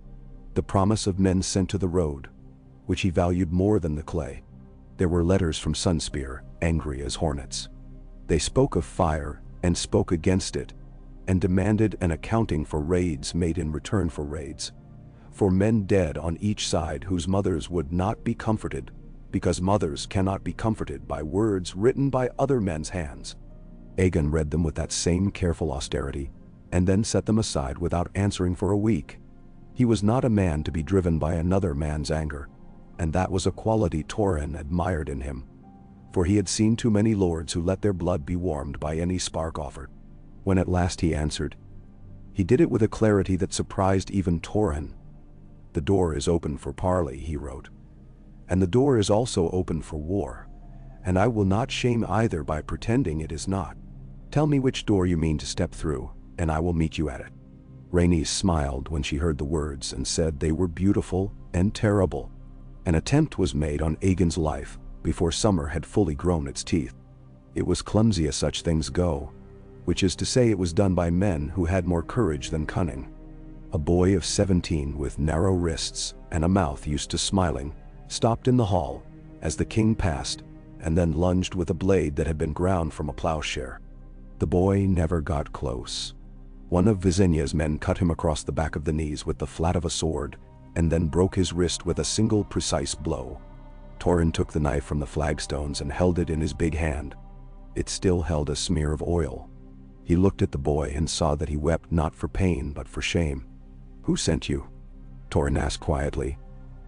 the promise of men sent to the road, which he valued more than the clay. There were letters from Sunspear, angry as hornets. They spoke of fire and spoke against it, and demanded an accounting for raids made in return for raids, for men dead on each side whose mothers would not be comforted, because mothers cannot be comforted by words written by other men's hands. Aegon read them with that same careful austerity, and then set them aside without answering for a week. He was not a man to be driven by another man's anger, and that was a quality Torrhen admired in him, for he had seen too many lords who let their blood be warmed by any spark offered. When at last he answered, he did it with a clarity that surprised even Torrhen. "The door is open for parley," he wrote, "and the door is also open for war, and I will not shame either by pretending it is not. Tell me which door you mean to step through, and I will meet you at it." Rhaenys smiled when she heard the words and said they were beautiful and terrible. An attempt was made on Aegon's life before summer had fully grown its teeth. It was clumsy as such things go, which is to say it was done by men who had more courage than cunning. A boy of 17 with narrow wrists and a mouth used to smiling stopped in the hall as the king passed and then lunged with a blade that had been ground from a plowshare. The boy never got close. One of Visenya's men cut him across the back of the knees with the flat of a sword and then broke his wrist with a single precise blow. Torrhen took the knife from the flagstones and held it in his big hand. It still held a smear of oil. He looked at the boy and saw that he wept not for pain but for shame. "Who sent you?" Torrhen asked quietly.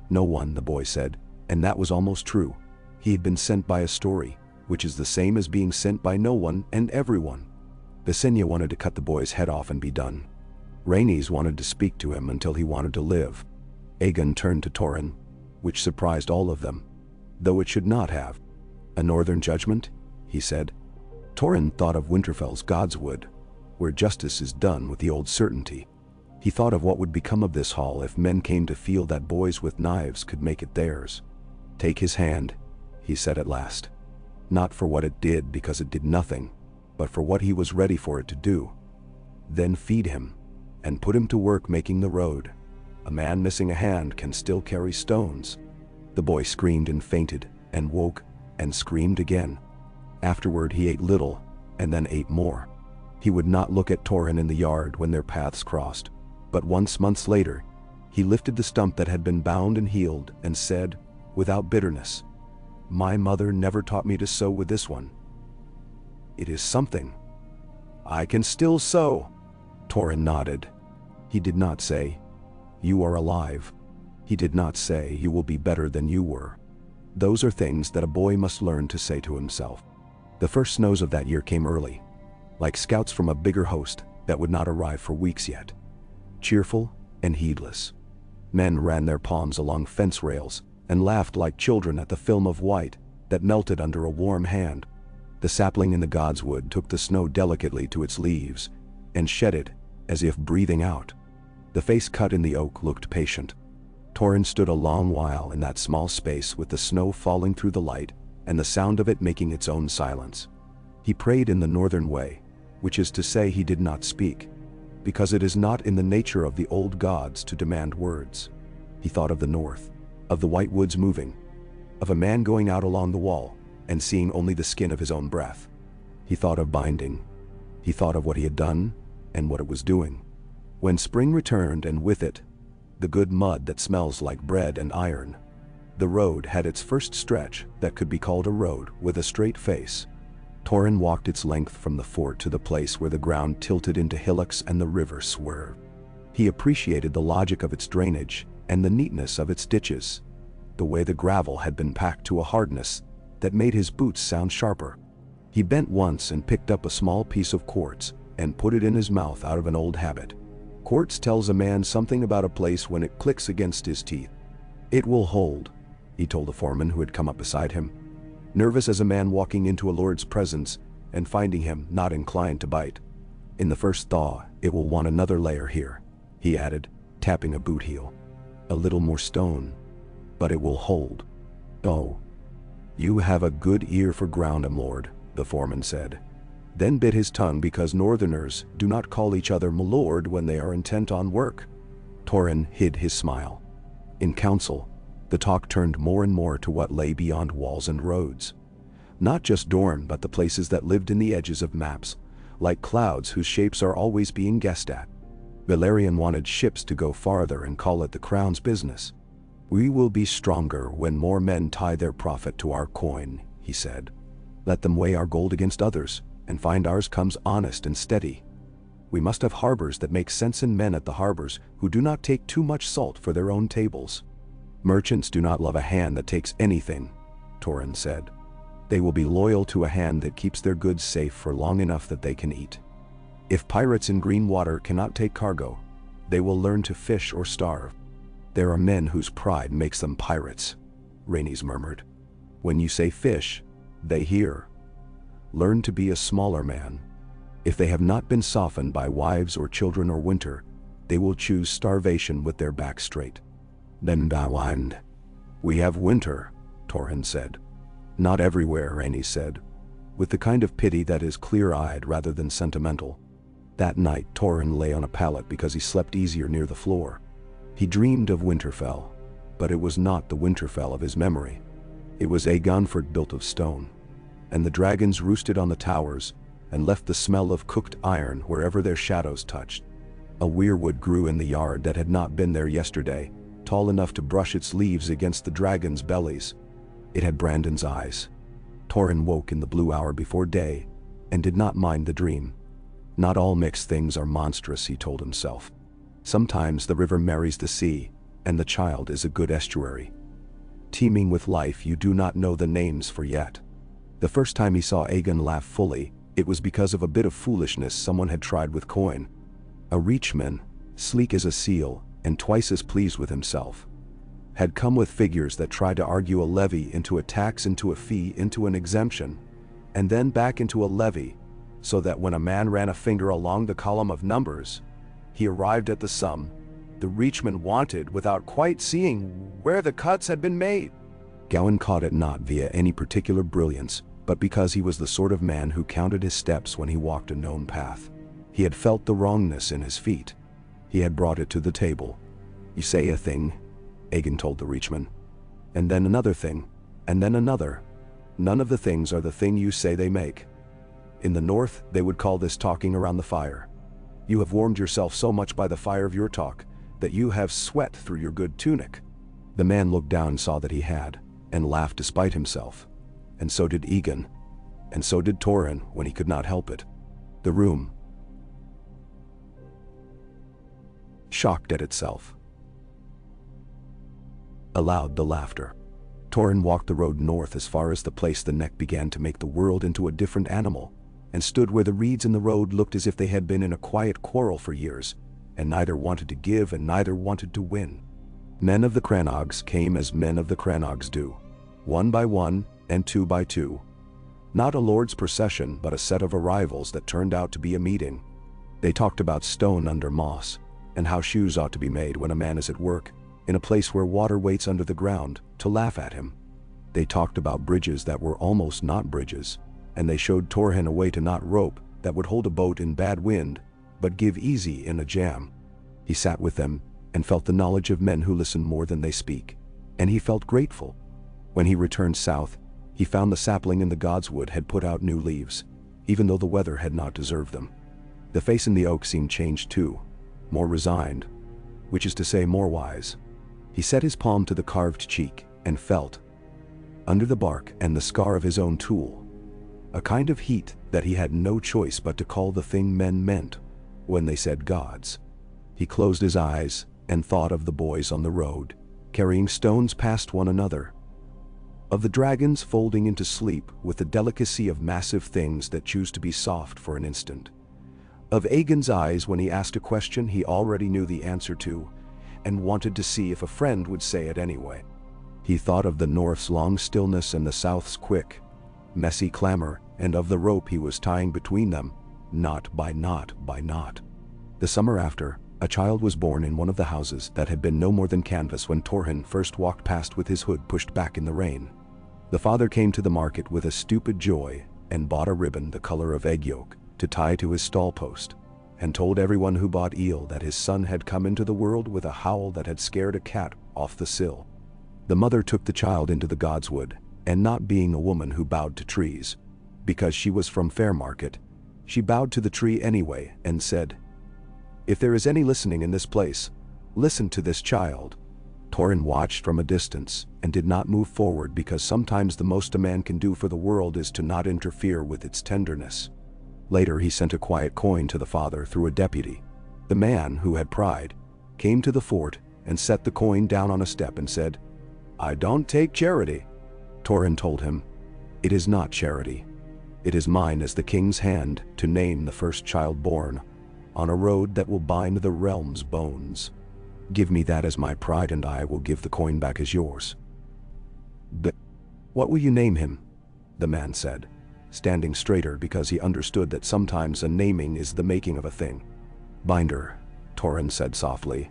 "No one," the boy said, and that was almost true. He had been sent by a story, which is the same as being sent by no one and everyone. Visenya wanted to cut the boy's head off and be done. Rhaenys wanted to speak to him until he wanted to live. Aegon turned to Torrhen, which surprised all of them, though it should not have. "A northern judgment?" he said. Torrhen thought of Winterfell's Godswood, where justice is done with the old certainty. He thought of what would become of this hall if men came to feel that boys with knives could make it theirs. "Take his hand," he said at last. Not for what it did because it did nothing, but for what he was ready for it to do. Then feed him, and put him to work making the road. A man missing a hand can still carry stones. The boy screamed and fainted, and woke, and screamed again. Afterward he ate little, and then ate more. He would not look at Torrhen in the yard when their paths crossed, but once months later, he lifted the stump that had been bound and healed, and said, without bitterness, "My mother never taught me to sew with this one. It is something. I can still sew." Torrhen nodded. He did not say, "You are alive." He did not say, "You will be better than you were." Those are things that a boy must learn to say to himself. The first snows of that year came early, like scouts from a bigger host that would not arrive for weeks yet. Cheerful and heedless. Men ran their palms along fence rails and laughed like children at the film of white that melted under a warm hand. The sapling in the Godswood took the snow delicately to its leaves and shed it as if breathing out. The face cut in the oak looked patient. Torrhen stood a long while in that small space with the snow falling through the light and the sound of it making its own silence. He prayed in the northern way, which is to say he did not speak, because it is not in the nature of the old gods to demand words. He thought of the north, of the white woods moving, of a man going out along the wall and seeing only the skin of his own breath. He thought of binding. He thought of what he had done and what it was doing. When spring returned and with it, the good mud that smells like bread and iron, the road had its first stretch that could be called a road with a straight face. Torrhen walked its length from the fort to the place where the ground tilted into hillocks and the river swerved. He appreciated the logic of its drainage and the neatness of its ditches, the way the gravel had been packed to a hardness that made his boots sound sharper. He bent once and picked up a small piece of quartz and put it in his mouth out of an old habit. Quartz tells a man something about a place when it clicks against his teeth. "It will hold," he told the foreman who had come up beside him, nervous as a man walking into a lord's presence and finding him not inclined to bite. "In the first thaw, it will want another layer here," he added, tapping a boot heel. "A little more stone, but it will hold." "Oh, you have a good ear for ground, lord," the foreman said, then bit his tongue because northerners do not call each other m'lord when they are intent on work. Torrhen hid his smile. In council, the talk turned more and more to what lay beyond walls and roads. Not just Dorne, but the places that lived in the edges of maps, like clouds whose shapes are always being guessed at. Valerian wanted ships to go farther and call it the crown's business. "We will be stronger when more men tie their profit to our coin," he said. "Let them weigh our gold against others, and find ours comes honest and steady. We must have harbors that make sense and men at the harbors who do not take too much salt for their own tables." "Merchants do not love a hand that takes anything," Torrhen said. "They will be loyal to a hand that keeps their goods safe for long enough that they can eat. If pirates in green water cannot take cargo, they will learn to fish or starve." "There are men whose pride makes them pirates," Rhaenys murmured. "When you say fish, they hear. Learn to be a smaller man. If they have not been softened by wives or children or winter, they will choose starvation with their back straight." "Then we have winter," Torrhen said. "Not everywhere," Rhaenys said. with the kind of pity that is clear-eyed rather than sentimental. That night Torrhen lay on a pallet because he slept easier near the floor. He dreamed of Winterfell, but it was not the Winterfell of his memory. It was Aegon built of stone. And the dragons roosted on the towers and left the smell of cooked iron wherever their shadows touched. A weirwood grew in the yard that had not been there yesterday, tall enough to brush its leaves against the dragons' bellies. It had Brandon's eyes. Torrhen woke in the blue hour before day and did not mind the dream. Not all mixed things are monstrous, he told himself. Sometimes the river marries the sea, and the child is a good estuary. Teeming with life you do not know the names for yet. The first time he saw Aegon laugh fully, it was because of a bit of foolishness someone had tried with coin. A reachman, sleek as a seal and twice as pleased with himself, had come with figures that tried to argue a levy into a tax, into a fee, into an exemption, and then back into a levy, so that when a man ran a finger along the column of numbers, he arrived at the sum the reachman wanted without quite seeing where the cuts had been made. Gawain caught it not via any particular brilliance, but because he was the sort of man who counted his steps when he walked a known path. He had felt the wrongness in his feet. He had brought it to the table. You say a thing, Aegon told the reachman, and then another thing, and then another. None of the things are the thing you say they make. In the north, they would call this talking around the fire. You have warmed yourself so much by the fire of your talk that you have sweat through your good tunic. The man looked down and saw that he had, and laughed despite himself. And so did Aegon, and so did Torrhen when he could not help it. The room shocked at itself, allowed the laughter. Torrhen walked the road north as far as the place the neck began to make the world into a different animal, and stood where the reeds in the road looked as if they had been in a quiet quarrel for years, and neither wanted to give and neither wanted to win. Men of the Crannogs came as men of the Crannogs do, one by one and two by two. Not a lord's procession, but a set of arrivals that turned out to be a meeting. They talked about stone under moss, and how shoes ought to be made when a man is at work, in a place where water waits under the ground, to laugh at him. They talked about bridges that were almost not bridges, and they showed Torrhen a way to knot rope that would hold a boat in bad wind, but give easy in a jam. He sat with them and felt the knowledge of men who listen more than they speak, and he felt grateful. When he returned south, he found the sapling in the godswood had put out new leaves, even though the weather had not deserved them. The face in the oak seemed changed too, more resigned, which is to say more wise. He set his palm to the carved cheek and felt, under the bark and the scar of his own tool, a kind of heat that he had no choice but to call the thing men meant when they said gods. He closed his eyes and thought of the boys on the road, carrying stones past one another, of the dragons folding into sleep with the delicacy of massive things that choose to be soft for an instant, of Aegon's eyes when he asked a question he already knew the answer to and wanted to see if a friend would say it anyway. He thought of the north's long stillness and the south's quick, messy clamor, and of the rope he was tying between them, knot by knot by knot. The summer after, a child was born in one of the houses that had been no more than canvas when Torrhen first walked past with his hood pushed back in the rain. The father came to the market with a stupid joy and bought a ribbon the color of egg yolk to tie to his stall post, and told everyone who bought eel that his son had come into the world with a howl that had scared a cat off the sill. The mother took the child into the godswood, and not being a woman who bowed to trees, because she was from Fairmarket, she bowed to the tree anyway and said, "If there is any listening in this place, listen to this child." Torrhen watched from a distance and did not move forward because sometimes the most a man can do for the world is to not interfere with its tenderness. Later he sent a quiet coin to the father through a deputy. The man, who had pride, came to the fort and set the coin down on a step and said, "I don't take charity." Torrhen told him, "It is not charity. It is mine as the king's hand to name the first child born on a road that will bind the realm's bones. Give me that as my pride and I will give the coin back as yours." "But what will you name him?" the man said, standing straighter because he understood that sometimes a naming is the making of a thing. "Binder," Torrhen said softly,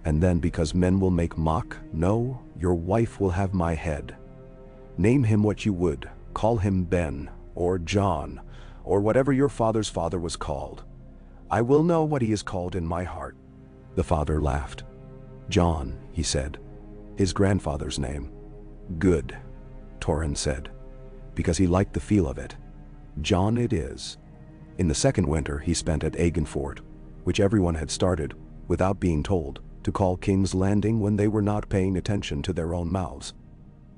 "and then because men will make mock, no, your wife will have my head. Name him what you would, call him Ben, or John, or whatever your father's father was called. I will know what he is called in my heart." The father laughed. "John," he said. "His grandfather's name." "Good," Torrhen said, because he liked the feel of it. "John it is." In the second winter he spent at Aegon Fort, which everyone had started, without being told, to call King's Landing when they were not paying attention to their own mouths.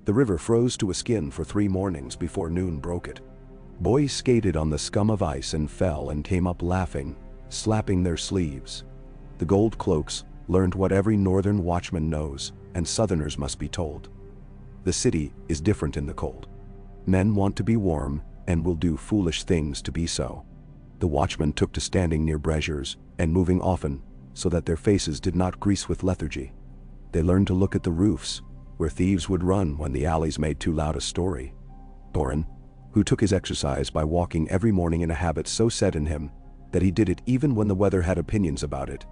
The river froze to a skin for 3 mornings before noon broke it. Boys skated on the scum of ice and fell and came up laughing, slapping their sleeves. The gold cloaks learned what every northern watchman knows, and southerners must be told. The city is different in the cold. Men want to be warm and will do foolish things to be so. The watchmen took to standing near braziers and moving often so that their faces did not grease with lethargy. They learned to look at the roofs, where thieves would run when the alleys made too loud a story. Torrhen, who took his exercise by walking every morning in a habit so set in him that he did it even when the weather had opinions about it,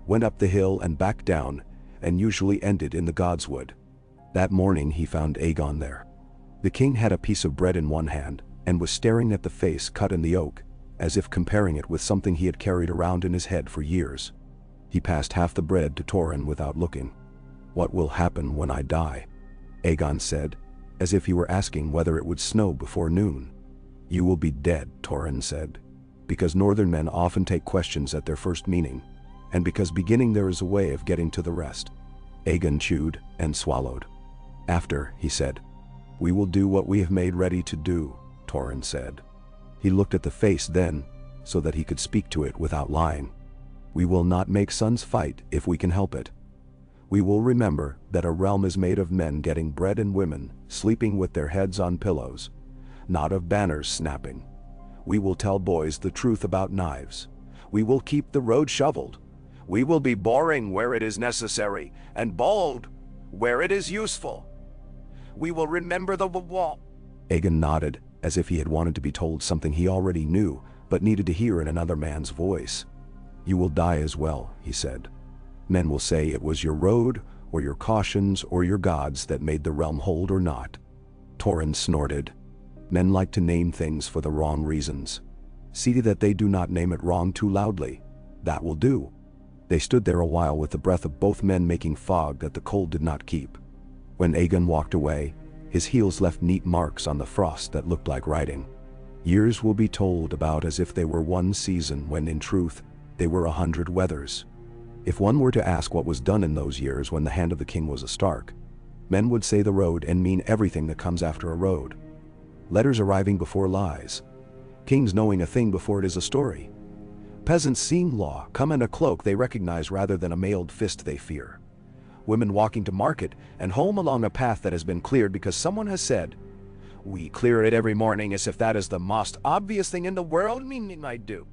went up the hill and back down, and usually ended in the godswood. That morning he found Aegon there. The king had a piece of bread in one hand and was staring at the face cut in the oak, as if comparing it with something he had carried around in his head for years. He passed half the bread to Torrhen without looking. "What will happen when I die?" Aegon said, as if he were asking whether it would snow before noon. "You will be dead," Torrhen said, because northern men often take questions at their first meaning, and because beginning there is a way of getting to the rest. Aegon chewed and swallowed. "After," he said. "We will do what we have made ready to do," Torrhen said. He looked at the face then, so that he could speak to it without lying. "We will not make sons fight if we can help it. We will remember that a realm is made of men getting bread and women sleeping with their heads on pillows, not of banners snapping. We will tell boys the truth about knives. We will keep the road shoveled. We will be boring where it is necessary and bold where it is useful. We will remember the wall." Aegon nodded, as if he had wanted to be told something he already knew, but needed to hear in another man's voice. "You will die as well," he said. "Men will say it was your road, or your cautions, or your gods that made the realm hold or not." Torrhen snorted. "Men like to name things for the wrong reasons. See that they do not name it wrong too loudly. That will do." They stood there a while with the breath of both men making fog that the cold did not keep. When Aegon walked away, his heels left neat marks on the frost that looked like writing. Years will be told about as if they were one season when in truth they were 100 weathers. If one were to ask what was done in those years when the hand of the king was a Stark, men would say the road and mean everything that comes after a road. Letters arriving before lies. Kings knowing a thing before it is a story. Peasants seeing law come in a cloak they recognize rather than a mailed fist they fear. Women walking to market and home along a path that has been cleared because someone has said, "We clear it every morning," as if that is the most obvious thing in the world, meaning I do.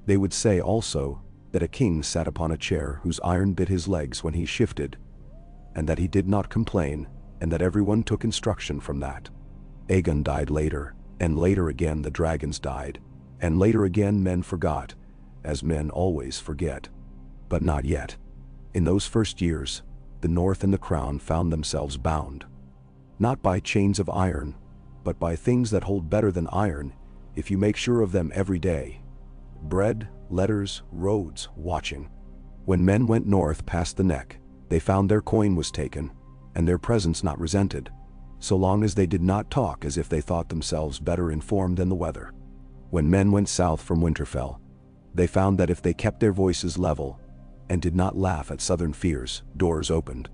They would say also that a king sat upon a chair whose iron bit his legs when he shifted, and that he did not complain, and that everyone took instruction from that. Aegon died later, and later again the dragons died, and later again men forgot, as men always forget. But not yet. In those first years, the North and the Crown found themselves bound. Not by chains of iron, but by things that hold better than iron if you make sure of them every day. Bread, letters, roads, watching. When men went north past the neck, they found their coin was taken, and their presence not resented, so long as they did not talk as if they thought themselves better informed than the weather. When men went south from Winterfell, they found that if they kept their voices level, and did not laugh at southern fears, doors opened.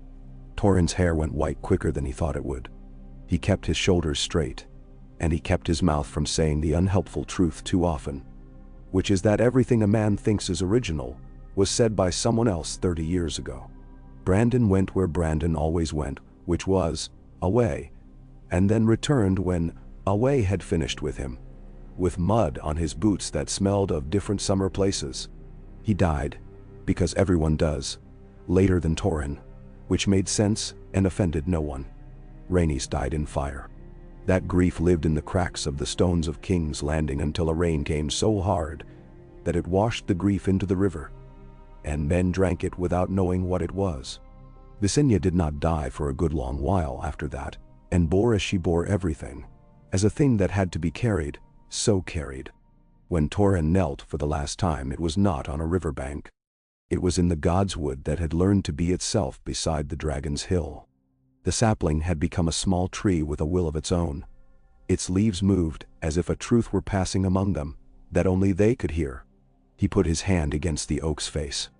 Torrhen's hair went white quicker than he thought it would. He kept his shoulders straight, and he kept his mouth from saying the unhelpful truth too often, which is that everything a man thinks is original was said by someone else 30 years ago. Brandon went where Brandon always went, which was away, and then returned when away had finished with him, with mud on his boots that smelled of different summer places. He died, because everyone does, later than Torrhen, which made sense and offended no one. Rhaenys died in fire. That grief lived in the cracks of the stones of King's Landing until a rain came so hard that it washed the grief into the river, and men drank it without knowing what it was. Visenya did not die for a good long while after that, and bore as she bore everything, as a thing that had to be carried, so carried. When Torrhen knelt for the last time, it was not on a riverbank. It was in the god's wood that had learned to be itself beside the dragon's hill. The sapling had become a small tree with a will of its own. Its leaves moved as if a truth were passing among them that only they could hear. He put his hand against the oak's face.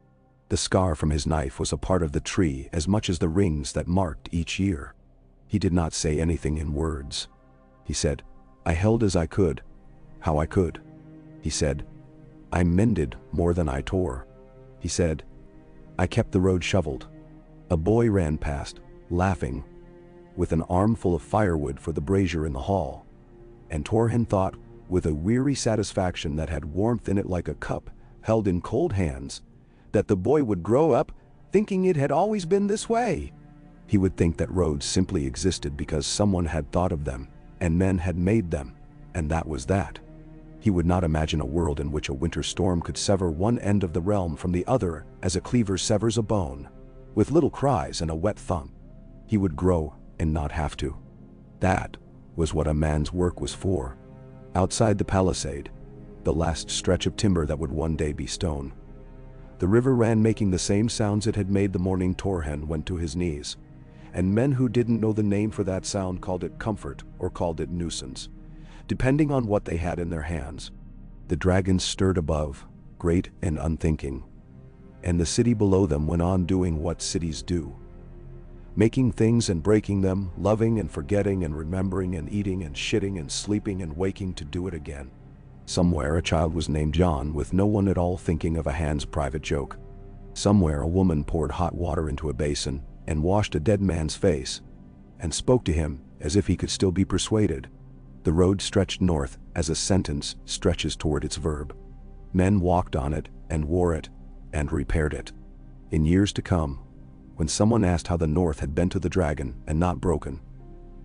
The scar from his knife was a part of the tree as much as the rings that marked each year. He did not say anything in words. He said, "I held as I could, how I could." He said, "I mended more than I tore." He said, "I kept the road shoveled." A boy ran past, laughing, with an armful of firewood for the brazier in the hall. And Torrhen thought, with a weary satisfaction that had warmth in it like a cup held in cold hands, that the boy would grow up thinking it had always been this way. He would think that roads simply existed because someone had thought of them, and men had made them, and that was that. He would not imagine a world in which a winter storm could sever one end of the realm from the other as a cleaver severs a bone, with little cries and a wet thump. He would grow and not have to. That was what a man's work was for. Outside the palisade, the last stretch of timber that would one day be stone, the river ran making the same sounds it had made the morning Torrhen went to his knees, and men who didn't know the name for that sound called it comfort or called it nuisance, depending on what they had in their hands. The dragons stirred above, great and unthinking, and the city below them went on doing what cities do, making things and breaking them, loving and forgetting and remembering and eating and shitting and sleeping and waking to do it again. Somewhere a child was named John with no one at all thinking of a hand's private joke. Somewhere a woman poured hot water into a basin and washed a dead man's face and spoke to him as if he could still be persuaded. The road stretched north as a sentence stretches toward its verb. Men walked on it and wore it and repaired it. In years to come, when someone asked how the north had been to the dragon and not broken,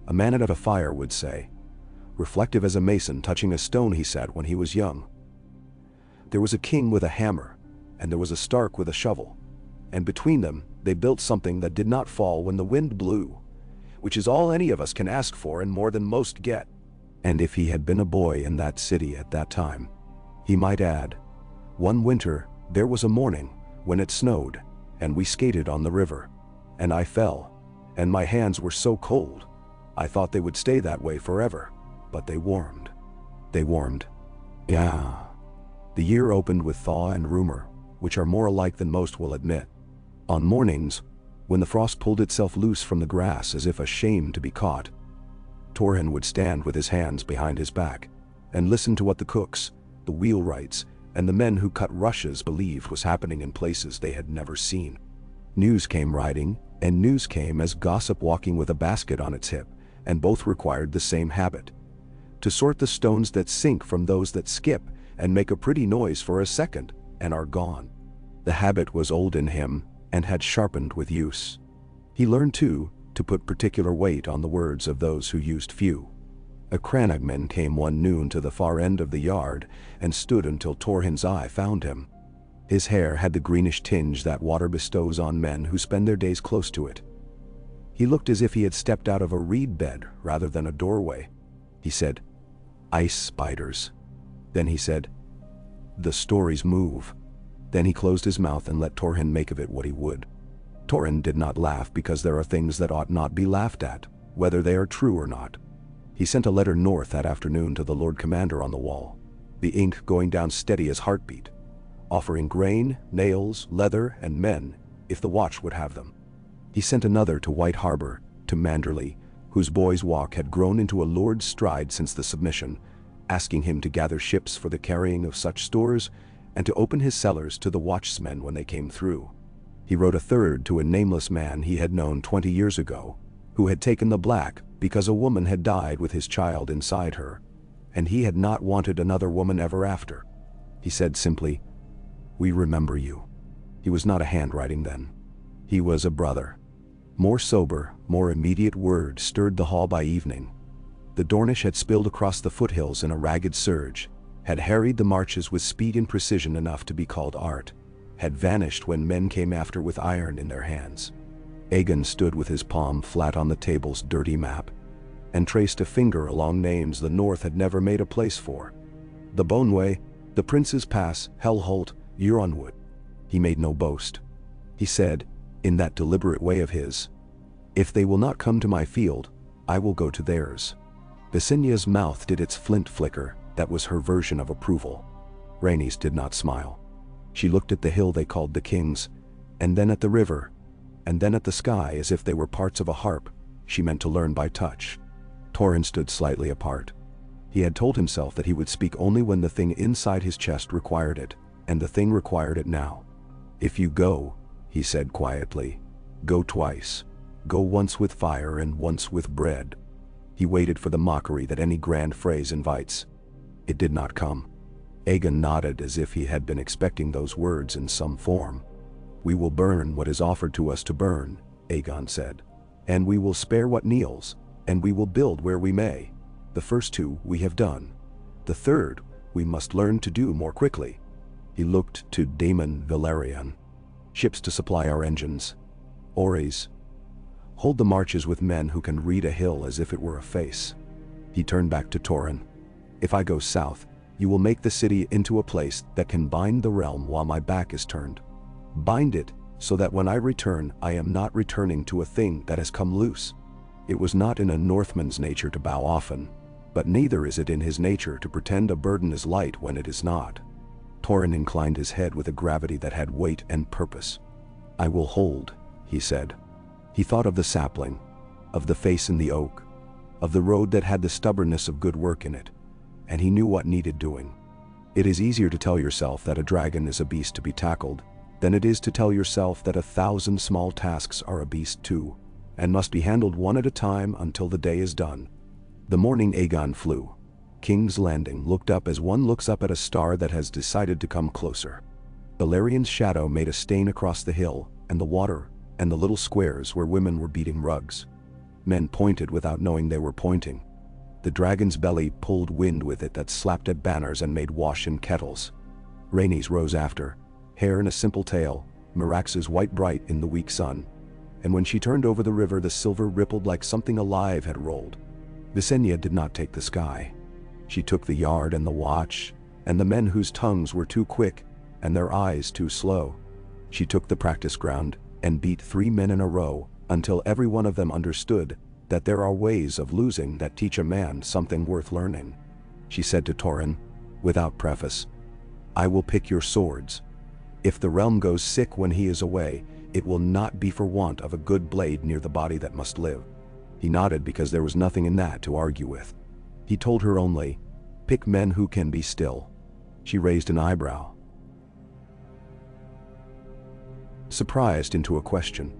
a man at a fire would say, reflective as a mason touching a stone, he said when he was young, "There was a king with a hammer, and there was a Stark with a shovel, and between them they built something that did not fall when the wind blew, which is all any of us can ask for and more than most get." And if he had been a boy in that city at that time, he might add, "One winter there was a morning when it snowed, and we skated on the river, and I fell, and my hands were so cold, I thought they would stay that way forever. But they warmed. They warmed. Yeah." The year opened with thaw and rumor, which are more alike than most will admit. On mornings, when the frost pulled itself loose from the grass as if ashamed to be caught, Torrhen would stand with his hands behind his back and listen to what the cooks, the wheelwrights, and the men who cut rushes believed was happening in places they had never seen. News came riding, and news came as gossip walking with a basket on its hip, and both required the same habit: to sort the stones that sink from those that skip and make a pretty noise for a second and are gone. The habit was old in him and had sharpened with use. He learned, too, to put particular weight on the words of those who used few. A crannogman came one noon to the far end of the yard and stood until Torrhen's eye found him. His hair had the greenish tinge that water bestows on men who spend their days close to it. He looked as if he had stepped out of a reed bed rather than a doorway. He said, "Ice spiders." Then he said, "The stories move." Then he closed his mouth and let Torrhen make of it what he would. Torrhen did not laugh because there are things that ought not be laughed at, whether they are true or not. He sent a letter north that afternoon to the Lord Commander on the wall, the ink going down steady as heartbeat, offering grain, nails, leather, and men if the watch would have them. He sent another to White Harbor, to Manderley, whose boy's walk had grown into a lord's stride since the submission, asking him to gather ships for the carrying of such stores and to open his cellars to the watchmen when they came through. He wrote a third to a nameless man he had known 20 years ago, who had taken the black because a woman had died with his child inside her, and he had not wanted another woman ever after. He said simply, "We remember you." He was not a handwriting then. He was a brother. More sober, more immediate words stirred the hall by evening. The Dornish had spilled across the foothills in a ragged surge, had harried the marches with speed and precision enough to be called art, had vanished when men came after with iron in their hands. Aegon stood with his palm flat on the table's dirty map, and traced a finger along names the North had never made a place for. The Boneway, the Prince's Pass, Hellholt, Euronwood. He made no boast. He said, in that deliberate way of his, "If they will not come to my field, I will go to theirs." Visenya's mouth did its flint flicker. That was her version of approval. Rhaenys did not smile. She looked at the hill they called the King's, and then at the river, and then at the sky as if they were parts of a harp she meant to learn by touch. Torrhen stood slightly apart. He had told himself that he would speak only when the thing inside his chest required it, and the thing required it now. "If you go," he said quietly, "go twice. Go once with fire and once with bread." He waited for the mockery that any grand phrase invites. It did not come. Aegon nodded as if he had been expecting those words in some form. "We will burn what is offered to us to burn," Aegon said. "And we will spare what kneels, and we will build where we may. The first two we have done. The third we must learn to do more quickly." He looked to Daemon Valerian. "Ships to supply our engines. Ories. Hold the marches with men who can read a hill as if it were a face." He turned back to Torrhen. "If I go south, you will make the city into a place that can bind the realm while my back is turned. Bind it so that when I return, I am not returning to a thing that has come loose." It was not in a Northman's nature to bow often, but neither is it in his nature to pretend a burden is light when it is not. Torrhen inclined his head with a gravity that had weight and purpose. "I will hold," he said. He thought of the sapling, of the face in the oak, of the road that had the stubbornness of good work in it, and he knew what needed doing. It is easier to tell yourself that a dragon is a beast to be tackled than it is to tell yourself that 1,000 small tasks are a beast too, and must be handled one at a time until the day is done. The morning Aegon flew. King's Landing looked up as one looks up at a star that has decided to come closer. Valyrian's shadow made a stain across the hill and the water and the little squares where women were beating rugs. Men pointed without knowing they were pointing. The dragon's belly pulled wind with it that slapped at banners and made wash in kettles. Rhaenys rose after, hair in a simple tail, Merax's white bright in the weak sun. And when she turned over the river, the silver rippled like something alive had rolled. Visenya did not take the sky. She took the yard and the watch, and the men whose tongues were too quick and their eyes too slow. She took the practice ground and beat 3 men in a row until every one of them understood that there are ways of losing that teach a man something worth learning. She said to Torrhen, without preface, "I will pick your swords. If the realm goes sick when he is away, it will not be for want of a good blade near the body that must live." He nodded because there was nothing in that to argue with. He told her only, "Pick men who can be still." She raised an eyebrow, surprised into a question.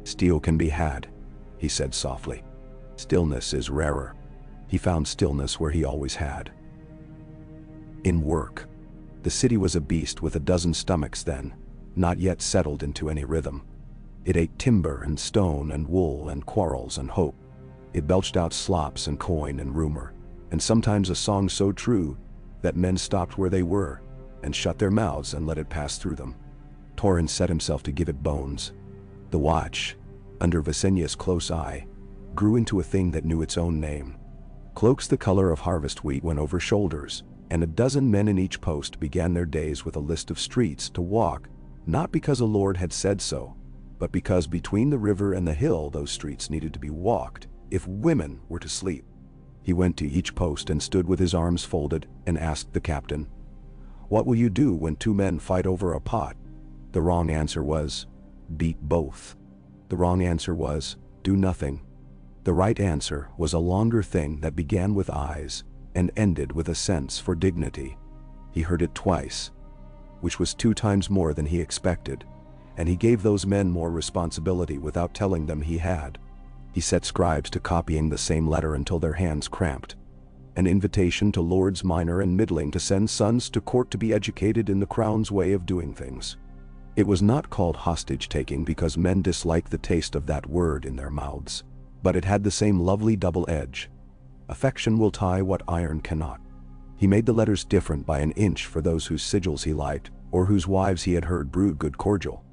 "Steel can be had," he said softly. "Stillness is rarer." He found stillness where he always had. In work. The city was a beast with a dozen stomachs then, not yet settled into any rhythm. It ate timber and stone and wool and quarrels and hope. It belched out slops and coin and rumor, and sometimes a song so true that men stopped where they were and shut their mouths and let it pass through them. Torrhen set himself to give it bones. The watch, under Visenya's close eye, grew into a thing that knew its own name. Cloaks the color of harvest wheat went over shoulders, and a dozen men in each post began their days with a list of streets to walk, not because a lord had said so, but because between the river and the hill those streets needed to be walked if women were to sleep. He went to each post and stood with his arms folded and asked the captain, "What will you do when 2 men fight over a pot?" The wrong answer was, "Beat both." The wrong answer was, "Do nothing." The right answer was a longer thing that began with eyes and ended with a sense for dignity. He heard it twice, which was 2 times more than he expected, and he gave those men more responsibility without telling them he had. He set scribes to copying the same letter until their hands cramped. An invitation to lords minor and middling to send sons to court to be educated in the crown's way of doing things. It was not called hostage-taking because men disliked the taste of that word in their mouths, but it had the same lovely double edge. Affection will tie what iron cannot. He made the letters different by an inch for those whose sigils he liked, or whose wives he had heard brewed good cordial.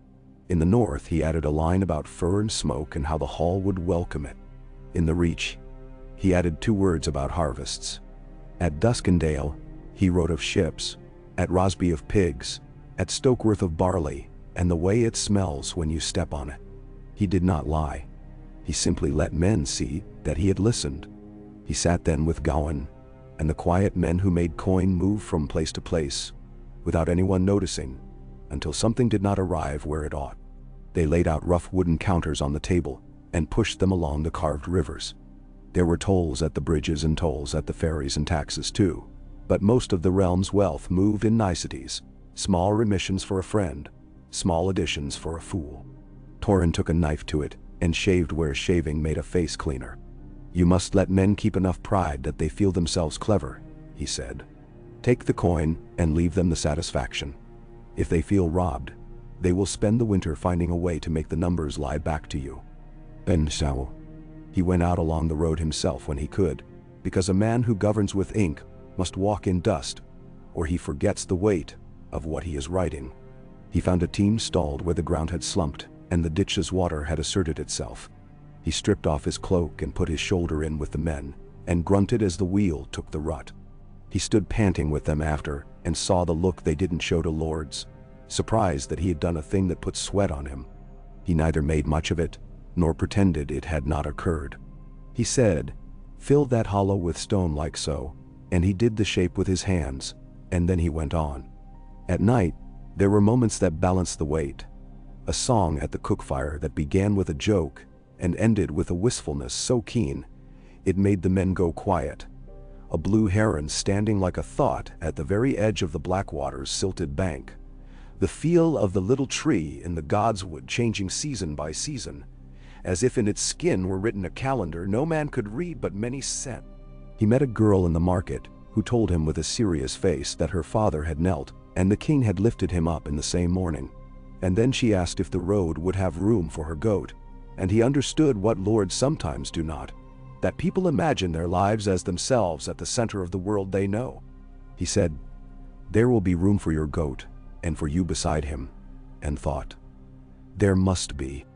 In the north he added a line about fur and smoke and how the hall would welcome it. In the Reach, He added 2 words about harvests. At Duskendale, he wrote of ships, at Rosby of pigs, at Stokeworth of barley, and the way it smells when you step on it. He did not lie. He simply let men see that he had listened. He sat then with Gawain, and the quiet men who made coin move from place to place, without anyone noticing, until something did not arrive where it ought. They laid out rough wooden counters on the table, and pushed them along the carved rivers. There were tolls at the bridges and tolls at the ferries and taxes too, but most of the realm's wealth moved in niceties, small remissions for a friend, small additions for a fool. Torrhen took a knife to it, and shaved where shaving made a face cleaner. You must let men keep enough pride that they feel themselves clever, he said. Take the coin and leave them the satisfaction. If they feel robbed, they will spend the winter finding a way to make the numbers lie back to you. And so, he went out along the road himself when he could, because a man who governs with ink must walk in dust, or he forgets the weight of what he is writing. He found a team stalled where the ground had slumped, and the ditch's water had asserted itself. He stripped off his cloak and put his shoulder in with the men, and grunted as the wheel took the rut. He stood panting with them after, and saw the look they didn't show to lords, surprised that he had done a thing that put sweat on him. He neither made much of it, nor pretended it had not occurred. He said, "Fill that hollow with stone like so," and he did the shape with his hands, and then he went on. At night, there were moments that balanced the weight. A song at the cook fire that began with a joke and ended with a wistfulness so keen it made the men go quiet. A blue heron standing like a thought at the very edge of the Blackwater's silted bank. The feel of the little tree in the godswood changing season by season, as if in its skin were written a calendar no man could read but many sent. He met a girl in the market who told him with a serious face that her father had knelt and the king had lifted him up in the same morning. And then she asked if the road would have room for her goat, and he understood what lords sometimes do not, that people imagine their lives as themselves at the center of the world they know. He said, "There will be room for your goat, and for you beside him," and thought, "There must be."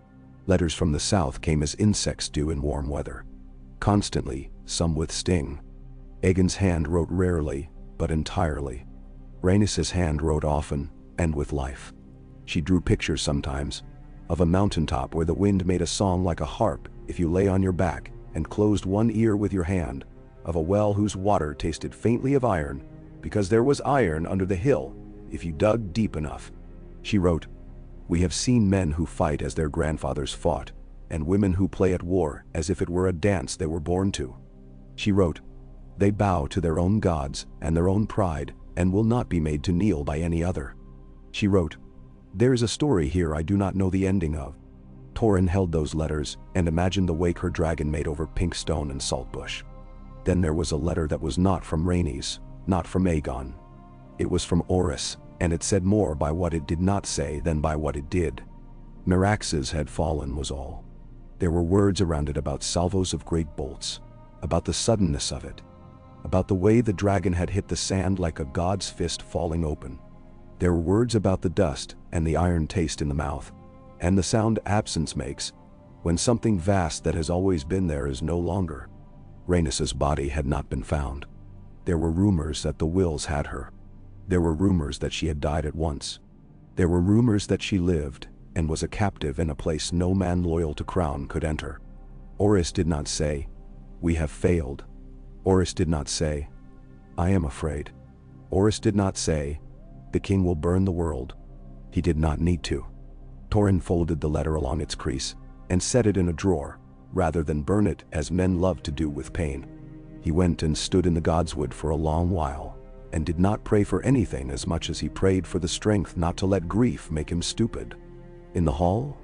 Letters from the south came as insects do in warm weather. Constantly, some with sting. Aegon's hand wrote rarely, but entirely. Rhaenys's hand wrote often, and with life. She drew pictures sometimes, of a mountaintop where the wind made a song like a harp if you lay on your back and closed one ear with your hand, of a well whose water tasted faintly of iron, because there was iron under the hill if you dug deep enough. She wrote, "We have seen men who fight as their grandfathers fought, and women who play at war as if it were a dance they were born to." She wrote, "They bow to their own gods and their own pride, and will not be made to kneel by any other." She wrote, "There is a story here I do not know the ending of." Torrhen held those letters and imagined the wake her dragon made over pink stone and saltbush. Then there was a letter that was not from Rhaenys, not from Aegon. It was from Orys, and it said more by what it did not say than by what it did. Meraxes had fallen was all. There were words around it about salvos of great bolts, about the suddenness of it, about the way the dragon had hit the sand like a god's fist falling open. There were words about the dust and the iron taste in the mouth, and the sound absence makes when something vast that has always been there is no longer. Rhaenys's body had not been found. There were rumors that the Wills had her. There were rumors that she had died at once. There were rumors that she lived and was a captive in a place no man loyal to crown could enter. Orys did not say, "We have failed." Orys did not say, "I am afraid." Orys did not say, "The king will burn the world." He did not need to. Torrhen folded the letter along its crease and set it in a drawer, rather than burn it as men love to do with pain. He went and stood in the godswood for a long while, and did not pray for anything as much as he prayed for the strength not to let grief make him stupid. In the hall,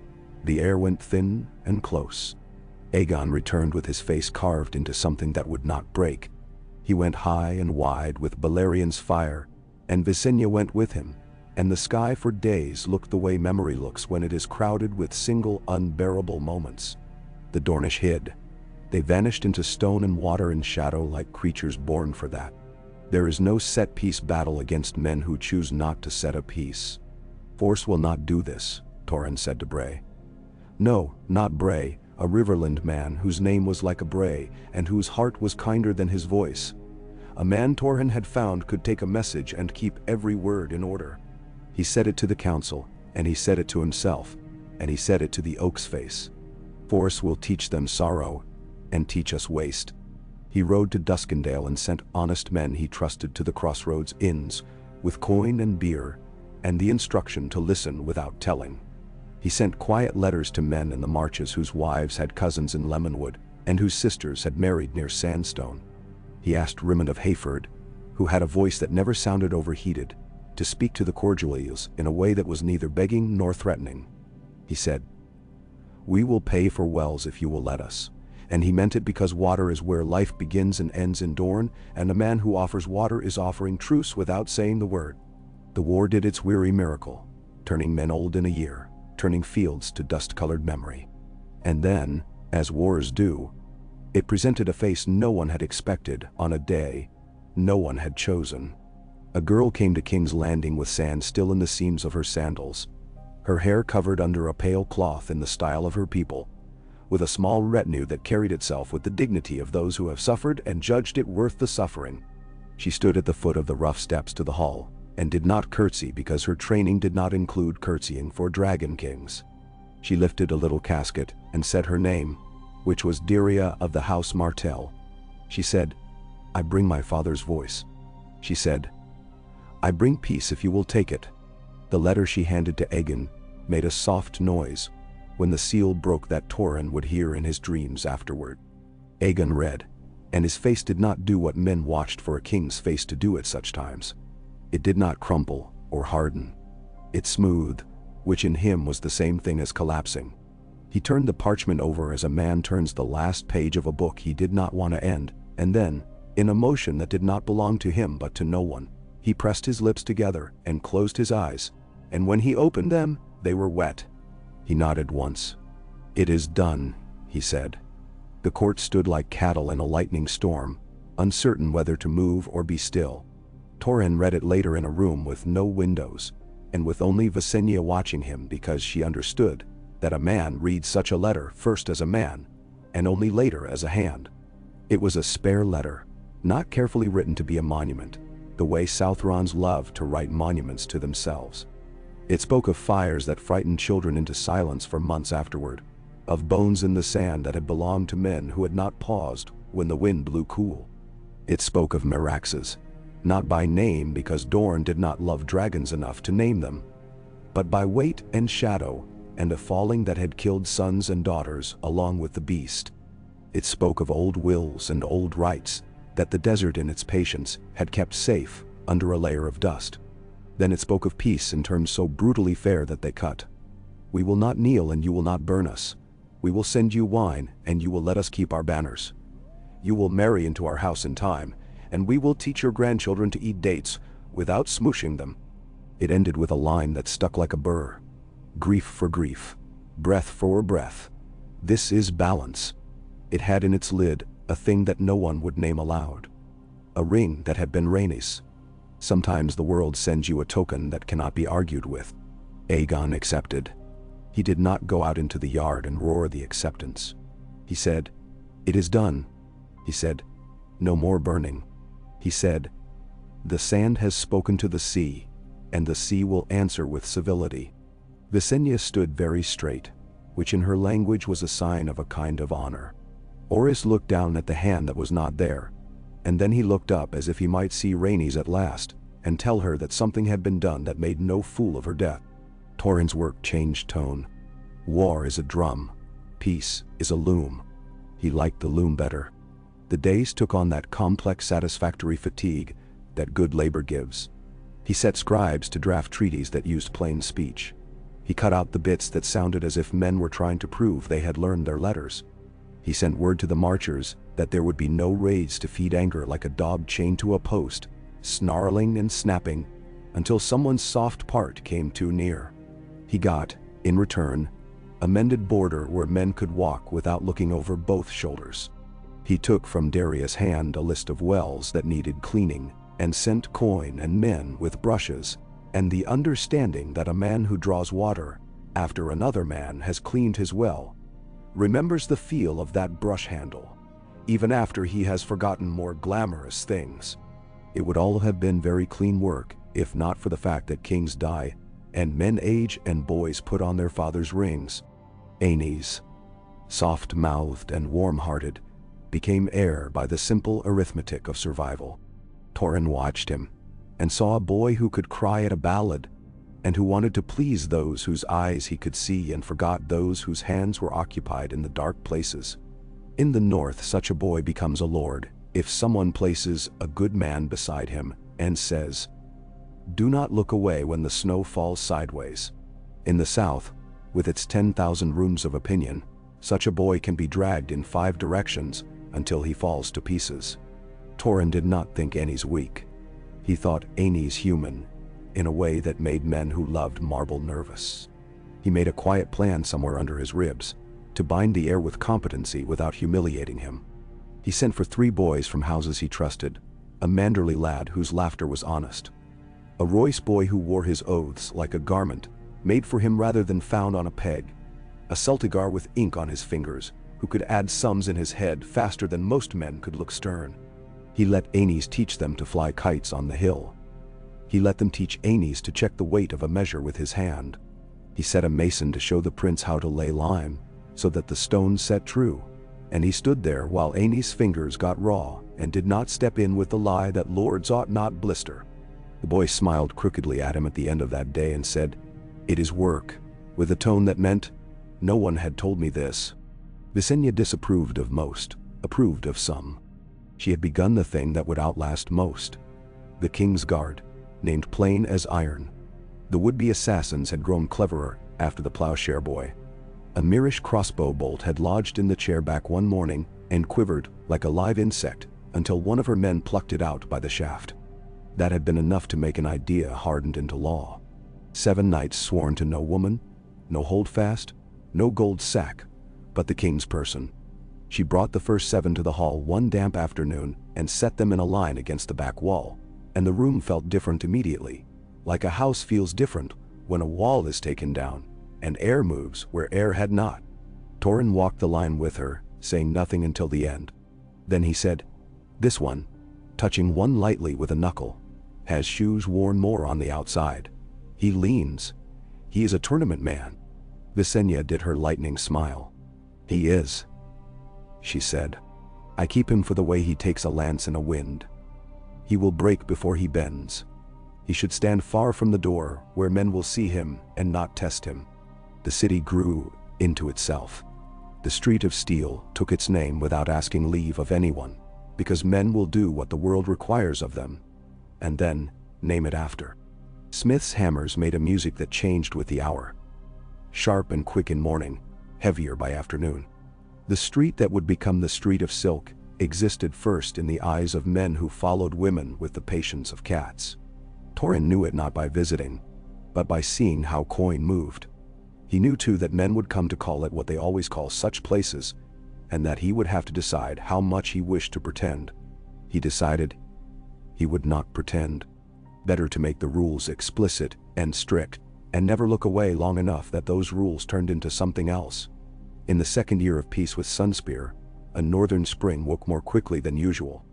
the air went thin and close. Aegon returned with his face carved into something that would not break. He went high and wide with Balerian's fire, and Visenya went with him, and the sky for days looked the way memory looks when it is crowded with single unbearable moments. The Dornish hid. They vanished into stone and water and shadow like creatures born for that. There is no set-piece battle against men who choose not to set a piece. "Force will not do this," Torrhen said to Bray. "No, not Bray, a riverland man whose name was like a bray and whose heart was kinder than his voice. A man Torrhen had found could take a message and keep every word in order. He said it to the council, and he said it to himself, and he said it to the oak's face. Force will teach them sorrow, and teach us waste. He rode to Duskendale and sent honest men he trusted to the crossroads inns, with coin and beer, and the instruction to listen without telling. He sent quiet letters to men in the marches whose wives had cousins in Lemonwood, and whose sisters had married near Sandstone. He asked Rimmon of Hayford, who had a voice that never sounded overheated, to speak to the Cordials in a way that was neither begging nor threatening. He said, "We will pay for wells if you will let us." And he meant it because water is where life begins and ends in Dorne, and a man who offers water is offering truce without saying the word. The war did its weary miracle, turning men old in a year, turning fields to dust-colored memory. And then, as wars do, it presented a face no one had expected on a day no one had chosen. A girl came to King's Landing with sand still in the seams of her sandals, her hair covered under a pale cloth in the style of her people, with a small retinue that carried itself with the dignity of those who have suffered and judged it worth the suffering. She stood at the foot of the rough steps to the hall, and did not curtsy because her training did not include curtsying for dragon kings. She lifted a little casket and said her name, which was Dyria of the House Martell. She said, "I bring my father's voice." She said, "I bring peace if you will take it." The letter she handed to Aegon made a soft noise when the seal broke that Torrhen would hear in his dreams afterward. Aegon read, and his face did not do what men watched for a king's face to do at such times. It did not crumple or harden. It smoothed, which in him was the same thing as collapsing. He turned the parchment over as a man turns the last page of a book he did not want to end, and then, in a motion that did not belong to him but to no one, he pressed his lips together and closed his eyes, and when he opened them, they were wet. He nodded once. "It is done," he said. The court stood like cattle in a lightning storm, uncertain whether to move or be still. Torrhen read it later in a room with no windows, and with only Visenya watching him because she understood that a man reads such a letter first as a man, and only later as a hand. It was a spare letter, not carefully written to be a monument, the way Southrons love to write monuments to themselves. It spoke of fires that frightened children into silence for months afterward, of bones in the sand that had belonged to men who had not paused when the wind blew cool. It spoke of Meraxes, not by name because Dorne did not love dragons enough to name them, but by weight and shadow and a falling that had killed sons and daughters along with the beast. It spoke of old wills and old rights that the desert in its patience had kept safe under a layer of dust. Then it spoke of peace in terms so brutally fair that they cut. "We will not kneel and you will not burn us. We will send you wine and you will let us keep our banners. You will marry into our house in time, and we will teach your grandchildren to eat dates without smooshing them." It ended with a line that stuck like a burr. "Grief for grief, breath for breath. This is balance." It had in its lid a thing that no one would name aloud. A ring that had been Rhaenys. Sometimes the world sends you a token that cannot be argued with. Aegon accepted. He did not go out into the yard and roar the acceptance. He said, "It is done." He said, "No more burning." He said, "The sand has spoken to the sea, and the sea will answer with civility." Visenya stood very straight, which in her language was a sign of a kind of honor. Orys looked down at the hand that was not there, and then he looked up as if he might see Rhaenys at last, and tell her that something had been done that made no fool of her death. Torrhen's work changed tone. War is a drum. Peace is a loom. He liked the loom better. The days took on that complex satisfactory fatigue that good labor gives. He set scribes to draft treaties that used plain speech. He cut out the bits that sounded as if men were trying to prove they had learned their letters. He sent word to the marchers that there would be no raids to feed anger like a dog chained to a post, snarling and snapping, until someone's soft part came too near. He got, in return, a mended border where men could walk without looking over both shoulders. He took from Darius' hand a list of wells that needed cleaning, and sent coin and men with brushes, and the understanding that a man who draws water after another man has cleaned his well remembers the feel of that brush handle, even after he has forgotten more glamorous things. It would all have been very clean work if not for the fact that kings die and men age and boys put on their father's rings. Aenys, soft-mouthed and warm-hearted, became heir by the simple arithmetic of survival. Torrhen watched him and saw a boy who could cry at a ballad and who wanted to please those whose eyes he could see and forgot those whose hands were occupied in the dark places. In the north, such a boy becomes a lord if someone places a good man beside him and says, "Do not look away when the snow falls sideways." In the south, with its 10,000 rooms of opinion, such a boy can be dragged in 5 directions until he falls to pieces. Torrhen did not think Aenys weak. He thought Aenys human, in a way that made men who loved marble nervous. He made a quiet plan somewhere under his ribs to bind the heir with competency without humiliating him. He sent for 3 boys from houses he trusted, a manderly lad whose laughter was honest, a Royce boy who wore his oaths like a garment made for him rather than found on a peg, a Celtigar with ink on his fingers who could add sums in his head faster than most men could look stern. He let Aenys teach them to fly kites on the hill. He let them teach Aenys to check the weight of a measure with his hand. He set a mason to show the prince how to lay lime so that the stones set true, and he stood there while Aenys' fingers got raw and did not step in with the lie that lords ought not blister. The boy smiled crookedly at him at the end of that day and said, "It is work," with a tone that meant, "No one had told me this." Visenya disapproved of most, approved of some. She had begun the thing that would outlast most. The King's Guard, named plain as iron. The would-be assassins had grown cleverer after the plowshare boy. A Mirish crossbow bolt had lodged in the chair back one morning and quivered like a live insect until one of her men plucked it out by the shaft. That had been enough to make an idea hardened into law. 7 knights sworn to no woman, no holdfast, no gold sack, but the king's person. She brought the first 7 to the hall one damp afternoon and set them in a line against the back wall, and the room felt different immediately, like a house feels different when a wall is taken down and air moves where air had not. Torrhen walked the line with her, saying nothing until the end. Then he said, "This one," touching one lightly with a knuckle, "has shoes worn more on the outside. He leans. He is a tournament man." Visenya did her lightning smile. "He is," she said. "I keep him for the way he takes a lance in a wind. He will break before he bends. He should stand far from the door where men will see him and not test him." The city grew into itself. The Street of Steel took its name without asking leave of anyone, because men will do what the world requires of them, and then name it after. Smith's hammers made a music that changed with the hour. Sharp and quick in morning, heavier by afternoon. The street that would become the Street of Silk existed first in the eyes of men who followed women with the patience of cats. Torrhen knew it not by visiting, but by seeing how coin moved. He knew too that men would come to call it what they always call such places, and that he would have to decide how much he wished to pretend. He decided he would not pretend. Better to make the rules explicit and strict, and never look away long enough that those rules turned into something else. In the second year of peace with Sunspear, a northern spring woke more quickly than usual.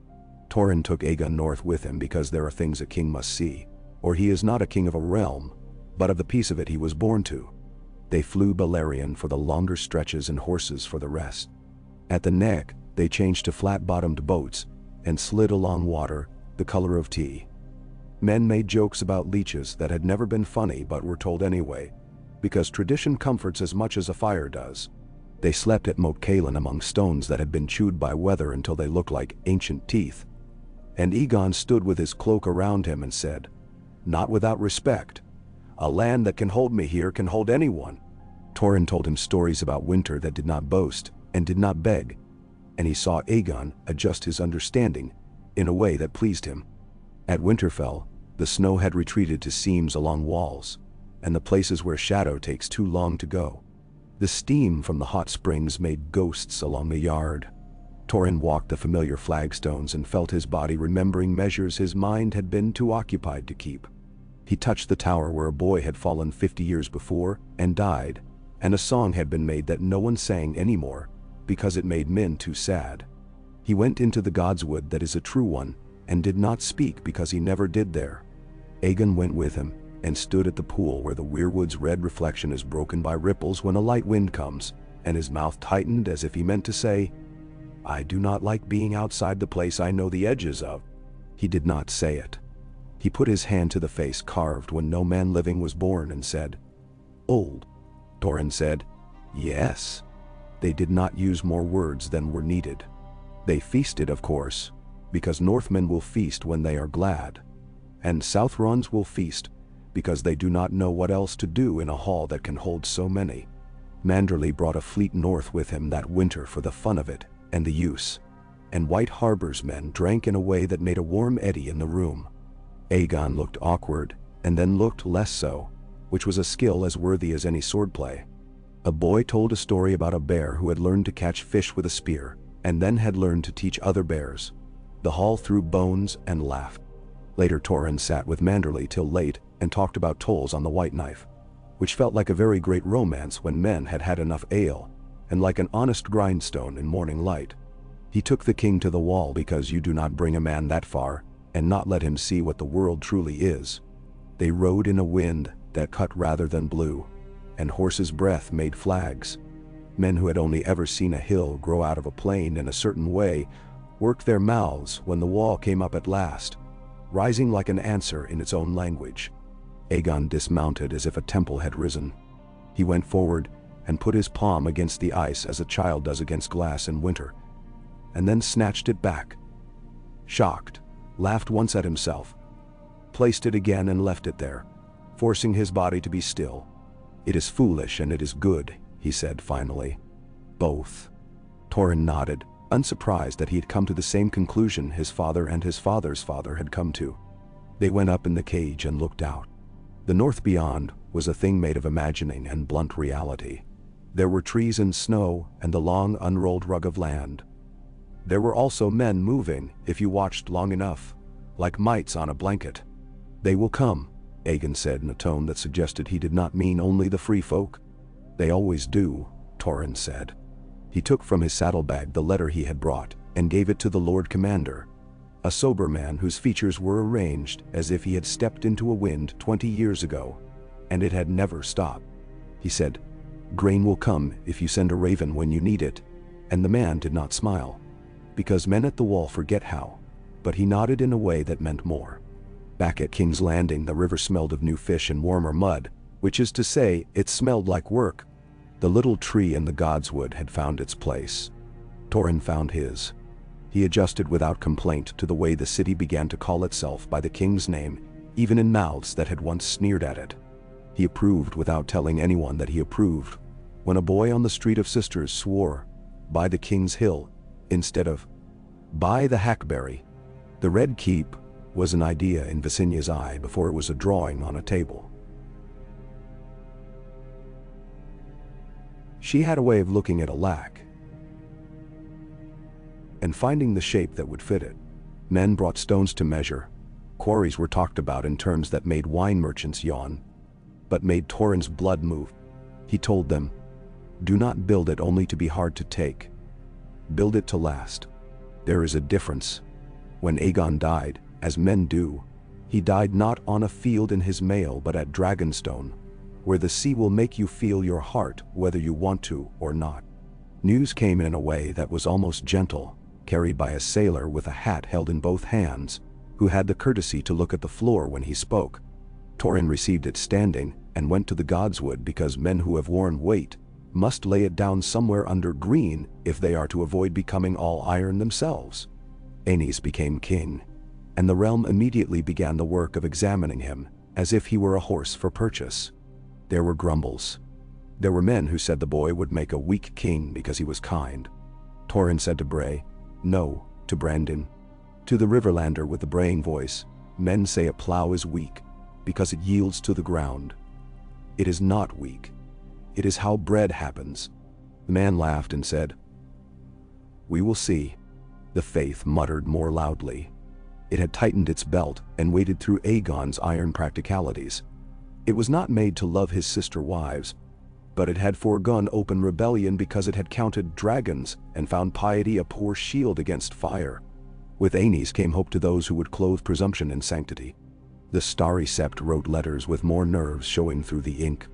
Torrhen took Aegon north with him because there are things a king must see, or he is not a king of a realm, but of the piece of it he was born to. They flew Balerion for the longer stretches and horses for the rest. At the neck, they changed to flat-bottomed boats and slid along water the color of tea. Men made jokes about leeches that had never been funny but were told anyway, because tradition comforts as much as a fire does. They slept at Moat Cailin among stones that had been chewed by weather until they looked like ancient teeth. And Aegon stood with his cloak around him and said, "Not without respect. A land that can hold me here can hold anyone." Torrhen told him stories about winter that did not boast and did not beg, and he saw Aegon adjust his understanding in a way that pleased him. At Winterfell, the snow had retreated to seams along walls, and the places where shadow takes too long to go. The steam from the hot springs made ghosts along the yard. Torrhen walked the familiar flagstones and felt his body remembering measures his mind had been too occupied to keep. He touched the tower where a boy had fallen 50 years before and died, and a song had been made that no one sang anymore, because it made men too sad. He went into the God's wood that is a true one, and did not speak because he never did there. Aegon went with him, and stood at the pool where the weirwood's red reflection is broken by ripples when a light wind comes, and his mouth tightened as if he meant to say, "I do not like being outside the place I know the edges of." He did not say it. He put his hand to the face carved when no man living was born and said, "Old." Torrhen said, "Yes." They did not use more words than were needed. They feasted, of course, because Northmen will feast when they are glad, and Southrons will feast because they do not know what else to do in a hall that can hold so many. Manderley brought a fleet north with him that winter for the fun of it and the use, and White Harbor's men drank in a way that made a warm eddy in the room. Aegon looked awkward, and then looked less so, which was a skill as worthy as any swordplay. A boy told a story about a bear who had learned to catch fish with a spear, and then had learned to teach other bears. The hall threw bones and laughed. Later Torrhen sat with Manderley till late and talked about tolls on the White Knife, which felt like a very great romance when men had had enough ale, and like an honest grindstone in morning light. He took the king to the wall because you do not bring a man that far and not let him see what the world truly is. They rode in a wind that cut rather than blew, and horses' breath made flags. Men who had only ever seen a hill grow out of a plain in a certain way worked their mouths when the wall came up at last, rising like an answer in its own language. Aegon dismounted as if a temple had risen. He went forward and put his palm against the ice as a child does against glass in winter, and then snatched it back. Shocked, laughed once at himself, placed it again and left it there, forcing his body to be still. "It is foolish and it is good," he said finally. "Both." Torrhen nodded, unsurprised that he had come to the same conclusion his father and his father's father had come to. They went up in the cage and looked out. The north beyond was a thing made of imagining and blunt reality. There were trees and snow and the long unrolled rug of land. There were also men moving, if you watched long enough, like mites on a blanket. "They will come," Aegon said in a tone that suggested he did not mean only the free folk. "They always do," Torrhen said. He took from his saddlebag the letter he had brought and gave it to the Lord Commander, a sober man whose features were arranged as if he had stepped into a wind 20 years ago, and it had never stopped. He said, "Grain will come if you send a raven when you need it," and the man did not smile, because men at the wall forget how, but he nodded in a way that meant more. Back at King's Landing the river smelled of new fish and warmer mud, which is to say, it smelled like work. The little tree in the Godswood had found its place. Torrhen found his. He adjusted without complaint to the way the city began to call itself by the king's name, even in mouths that had once sneered at it. He approved without telling anyone that he approved, when a boy on the Street of Sisters swore, "By the King's Hill," instead of, "By the Hackberry." The Red Keep was an idea in Visenia's eye before it was a drawing on a table. She had a way of looking at a lack and finding the shape that would fit it. Men brought stones to measure. Quarries were talked about in terms that made wine merchants yawn, but made Torrhen's blood move. He told them, "Do not build it only to be hard to take. Build it to last." There is a difference. When Aegon died, as men do, he died not on a field in his mail but at Dragonstone, where the sea will make you feel your heart whether you want to or not. News came in a way that was almost gentle, carried by a sailor with a hat held in both hands, who had the courtesy to look at the floor when he spoke. Torrhen received it standing and went to the Godswood because men who have worn weight must lay it down somewhere under green if they are to avoid becoming all iron themselves. Aenys became king, and the realm immediately began the work of examining him, as if he were a horse for purchase. There were grumbles. There were men who said the boy would make a weak king because he was kind. Torrhen said to Bray, "No," to Brandon. To the Riverlander with the braying voice, "Men say a plow is weak because it yields to the ground. It is not weak. It is how bread happens." The man laughed and said, "We will see." The Faith muttered more loudly. It had tightened its belt and waded through Aegon's iron practicalities. It was not made to love his sister wives, but it had foregone open rebellion because it had counted dragons and found piety a poor shield against fire. With Aenys came hope to those who would clothe presumption in sanctity. The starry sept wrote letters with more nerves showing through the ink.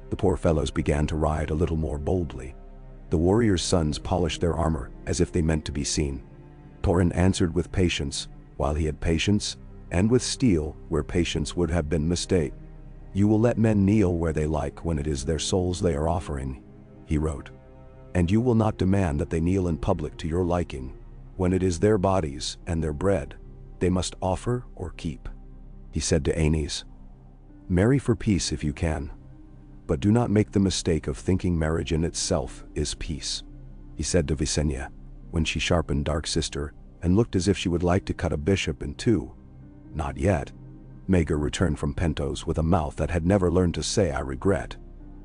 The poor fellows began to ride a little more boldly. The warriors' sons polished their armor as if they meant to be seen. Torrhen answered with patience, while he had patience, and with steel where patience would have been mistake. "You will let men kneel where they like when it is their souls they are offering," he wrote. "And you will not demand that they kneel in public to your liking. When it is their bodies and their bread, they must offer or keep." He said to Aenys, "Marry for peace if you can, but do not make the mistake of thinking marriage in itself is peace." He said to Visenya, when she sharpened Dark Sister and looked as if she would like to cut a bishop in two. "Not yet." Maegor returned from Pentos with a mouth that had never learned to say "I regret."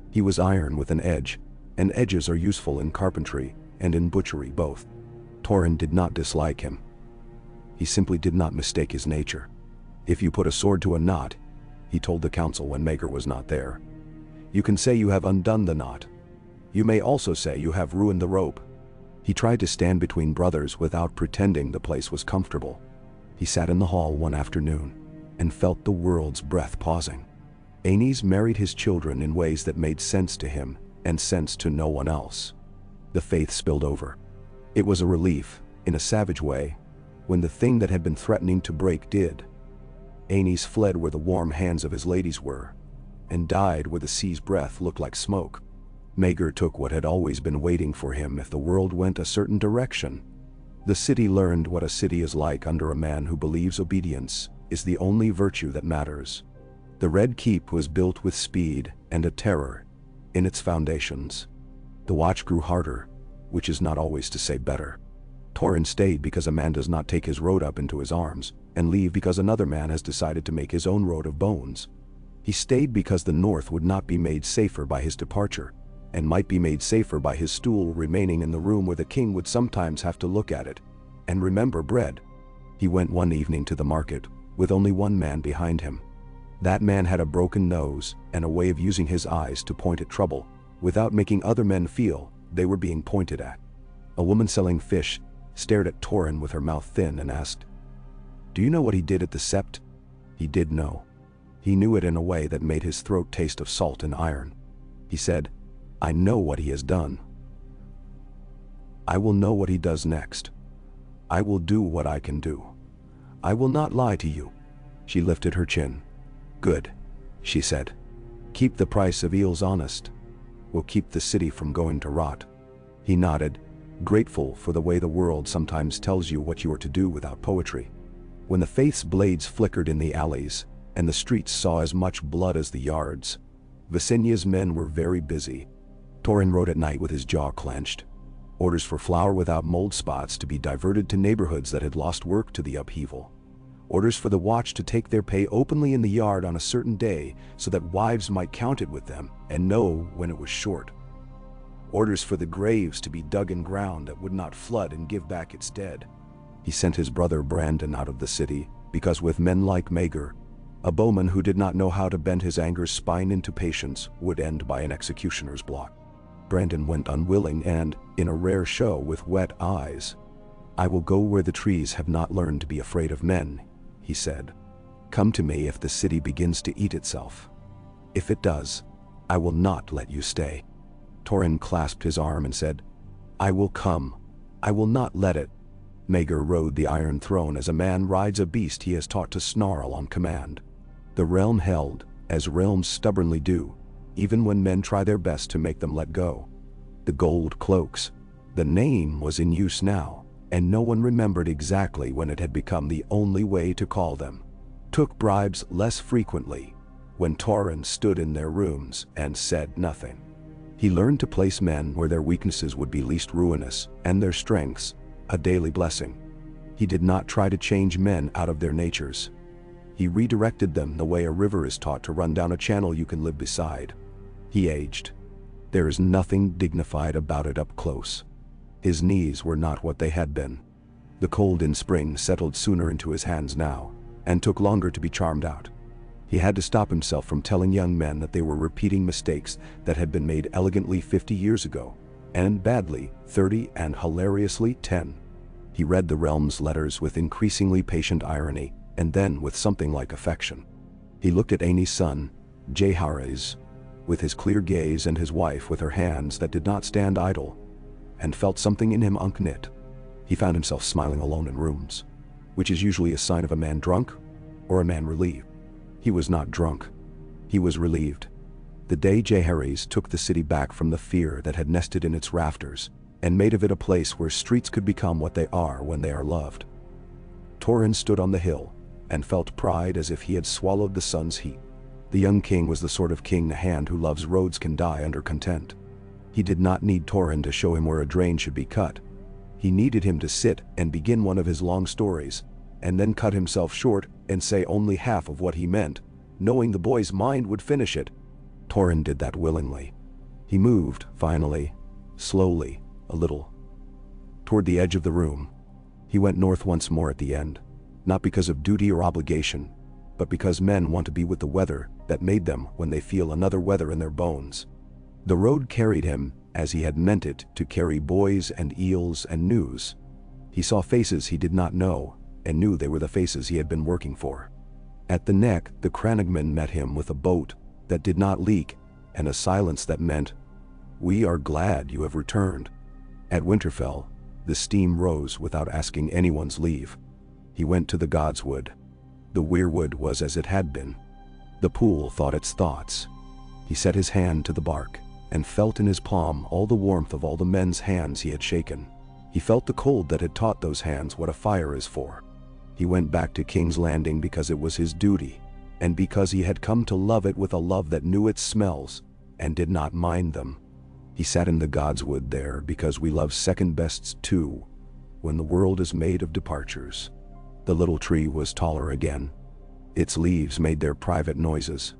He was iron with an edge, and edges are useful in carpentry and in butchery both. Torrhen did not dislike him. He simply did not mistake his nature. "If you put a sword to a knot," he told the council when Maegor was not there, "you can say you have undone the knot. You may also say you have ruined the rope." He tried to stand between brothers without pretending the place was comfortable. He sat in the hall one afternoon and felt the world's breath pausing. Aenys married his children in ways that made sense to him and sense to no one else. The faith spilled over. It was a relief, in a savage way, when the thing that had been threatening to break did. Aenys fled where the warm hands of his ladies were, and died where the sea's breath looked like smoke. Maegor took what had always been waiting for him if the world went a certain direction. The city learned what a city is like under a man who believes obedience is the only virtue that matters. The Red Keep was built with speed and a terror in its foundations. The watch grew harder, which is not always to say better. Torrhen stayed because a man does not take his road up into his arms and leave because another man has decided to make his own road of bones. He stayed because the North would not be made safer by his departure, and might be made safer by his stool remaining in the room where the king would sometimes have to look at it and remember bread. He went one evening to the market, with only one man behind him. That man had a broken nose and a way of using his eyes to point at trouble, without making other men feel they were being pointed at. A woman selling fish stared at Torrhen with her mouth thin and asked, "Do you know what he did at the Sept?" He did know. He knew it in a way that made his throat taste of salt and iron. He said, "I know what he has done. I will know what he does next. I will do what I can do. I will not lie to you." She lifted her chin. "Good," she said. "Keep the price of eels honest. We'll keep the city from going to rot." He nodded, grateful for the way the world sometimes tells you what you are to do without poetry. When the faith's blades flickered in the alleys, and the streets saw as much blood as the yards, Visenya's men were very busy. Torrhen rode at night with his jaw clenched. Orders for flour without mold spots to be diverted to neighborhoods that had lost work to the upheaval. Orders for the watch to take their pay openly in the yard on a certain day so that wives might count it with them and know when it was short. Orders for the graves to be dug in ground that would not flood and give back its dead. He sent his brother Brandon out of the city because with men like Maegor, a bowman who did not know how to bend his anger's spine into patience would end by an executioner's block. Brandon went unwilling and, in a rare show with wet eyes, "I will go where the trees have not learned to be afraid of men," he said. "Come to me if the city begins to eat itself. If it does, I will not let you stay." Torrhen clasped his arm and said, "I will come. I will not let it." Maegor rode the Iron Throne as a man rides a beast he has taught to snarl on command. The realm held, as realms stubbornly do, even when men try their best to make them let go. The gold cloaks. The name was in use now, and no one remembered exactly when it had become the only way to call them. Took bribes less frequently, when Torrhen stood in their rooms and said nothing. He learned to place men where their weaknesses would be least ruinous, and their strengths a daily blessing. He did not try to change men out of their natures. He redirected them the way a river is taught to run down a channel you can live beside. He aged. There is nothing dignified about it up close. His knees were not what they had been. The cold in spring settled sooner into his hands now, and took longer to be charmed out. He had to stop himself from telling young men that they were repeating mistakes that had been made elegantly 50 years ago, and badly 30 and hilariously 10. He read the realm's letters with increasingly patient irony, and then with something like affection. He looked at Aenys' son, Jaehaerys, with his clear gaze, and his wife with her hands that did not stand idle, and felt something in him unknit. He found himself smiling alone in rooms, which is usually a sign of a man drunk or a man relieved. He was not drunk. He was relieved. The day Jaehaerys took the city back from the fear that had nested in its rafters, and made of it a place where streets could become what they are when they are loved. Torrhen stood on the hill, and felt pride as if he had swallowed the sun's heat. The young king was the sort of king the hand who loves roads can die under content. He did not need Torrhen to show him where a drain should be cut. He needed him to sit and begin one of his long stories, and then cut himself short and say only half of what he meant, knowing the boy's mind would finish it. Torrhen did that willingly. He moved, finally, slowly, a little, toward the edge of the room. He went north once more at the end, not because of duty or obligation, but because men want to be with the weather that made them when they feel another weather in their bones. The road carried him as he had meant it to carry boys and eels and news. He saw faces he did not know, and knew they were the faces he had been working for. At the neck, the crannogmen met him with a boat that did not leak, and a silence that meant, "We are glad you have returned." At Winterfell, the steam rose without asking anyone's leave. He went to the Godswood. The weirwood was as it had been. The pool thought its thoughts. He set his hand to the bark, and felt in his palm all the warmth of all the men's hands he had shaken. He felt the cold that had taught those hands what a fire is for. He went back to King's Landing because it was his duty, and because he had come to love it with a love that knew its smells, and did not mind them. He sat in the Godswood there because we love second bests too, when the world is made of departures. The little tree was taller again. Its leaves made their private noises.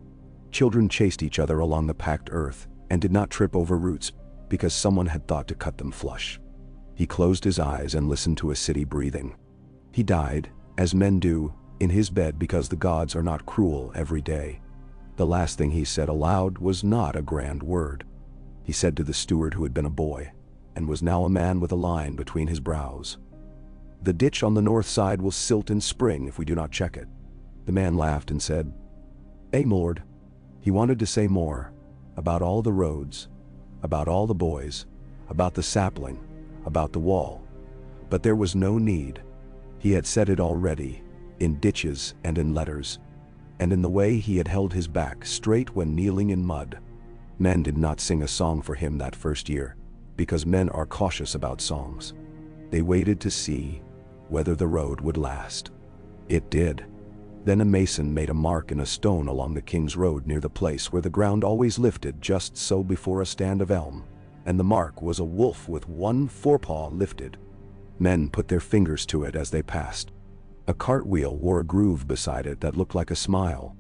Children chased each other along the packed earth, and did not trip over roots because someone had thought to cut them flush. He closed his eyes and listened to a city breathing. He died, as men do, in his bed because the gods are not cruel every day. The last thing he said aloud was not a grand word. He said to the steward who had been a boy, and was now a man with a line between his brows, "The ditch on the north side will silt in spring if we do not check it." The man laughed and said, "My lord." He wanted to say more, about all the roads, about all the boys, about the sapling, about the wall, but there was no need. He had said it already, in ditches and in letters, and in the way he had held his back straight when kneeling in mud. Men did not sing a song for him that first year, because men are cautious about songs. They waited to see whether the road would last. It did. Then a mason made a mark in a stone along the King's Road near the place where the ground always lifted just so before a stand of elm, and the mark was a wolf with one forepaw lifted. Men put their fingers to it as they passed. A cartwheel wore a groove beside it that looked like a smile.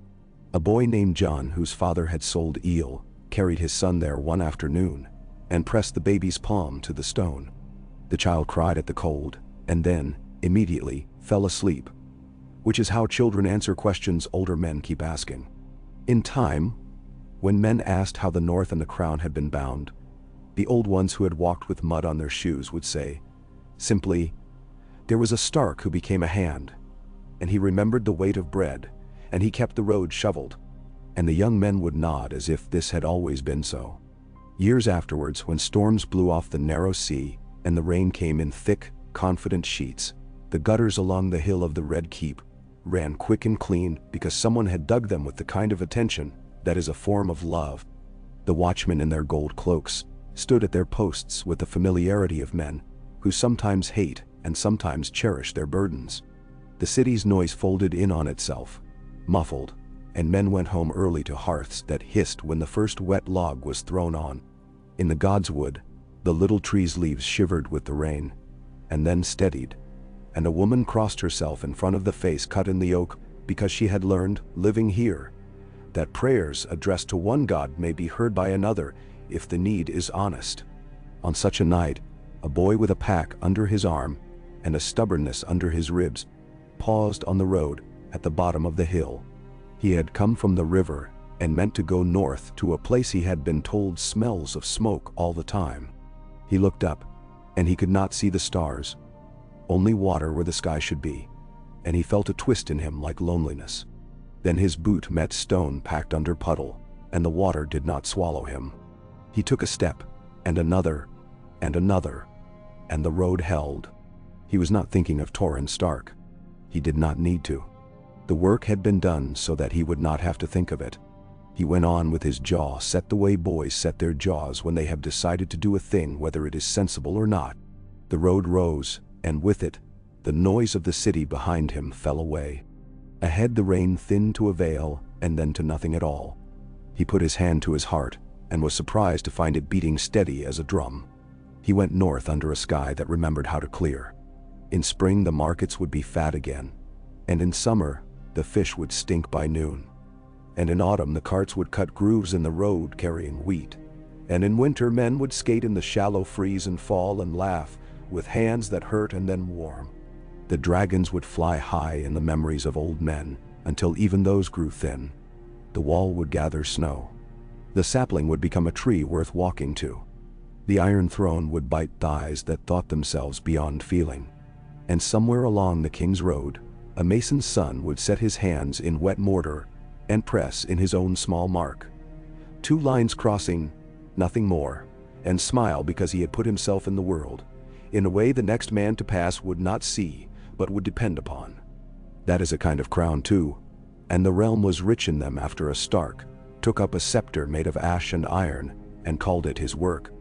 A boy named John, whose father had sold eel, carried his son there one afternoon, and pressed the baby's palm to the stone. The child cried at the cold, and then, immediately, fell asleep, which is how children answer questions older men keep asking. In time, when men asked how the North and the Crown had been bound, the old ones who had walked with mud on their shoes would say, simply, "There was a Stark who became a hand, and he remembered the weight of bread, and he kept the road shoveled," and the young men would nod as if this had always been so. Years afterwards, when storms blew off the narrow sea, and the rain came in thick, confident sheets, the gutters along the hill of the Red Keep ran quick and clean because someone had dug them with the kind of attention that is a form of love. The watchmen in their gold cloaks stood at their posts with the familiarity of men who sometimes hate and sometimes cherish their burdens. The city's noise folded in on itself, muffled, and men went home early to hearths that hissed when the first wet log was thrown on. In the Godswood, the little tree's leaves shivered with the rain, and then steadied, and a woman crossed herself in front of the face cut in the oak because she had learned, living here, that prayers addressed to one God may be heard by another if the need is honest. On such a night, a boy with a pack under his arm and a stubbornness under his ribs paused on the road at the bottom of the hill. He had come from the river and meant to go north to a place he had been told smells of smoke all the time. He looked up, and he could not see the stars, only water where the sky should be, and he felt a twist in him like loneliness. Then his boot met stone packed under puddle, and the water did not swallow him. He took a step, and another, and another, and the road held. He was not thinking of Torrhen Stark. He did not need to. The work had been done so that he would not have to think of it. He went on with his jaw set the way boys set their jaws when they have decided to do a thing, whether it is sensible or not. The road rose, and with it, the noise of the city behind him fell away. Ahead the rain thinned to a veil, and then to nothing at all. He put his hand to his heart, and was surprised to find it beating steady as a drum. He went north under a sky that remembered how to clear. In spring the markets would be fat again, and in summer the fish would stink by noon. And in autumn the carts would cut grooves in the road carrying wheat. And in winter men would skate in the shallow freeze and fall and laugh, with hands that hurt and then warm. The dragons would fly high in the memories of old men, until even those grew thin. The wall would gather snow. The sapling would become a tree worth walking to. The iron throne would bite thighs that thought themselves beyond feeling. And somewhere along the king's road, a mason's son would set his hands in wet mortar and press in his own small mark. 2 lines crossing, nothing more, and smile because he had put himself in the world, in a way the next man to pass would not see, but would depend upon. That is a kind of crown too, and the realm was rich in them after a Stark took up a scepter made of ash and iron and called it his work.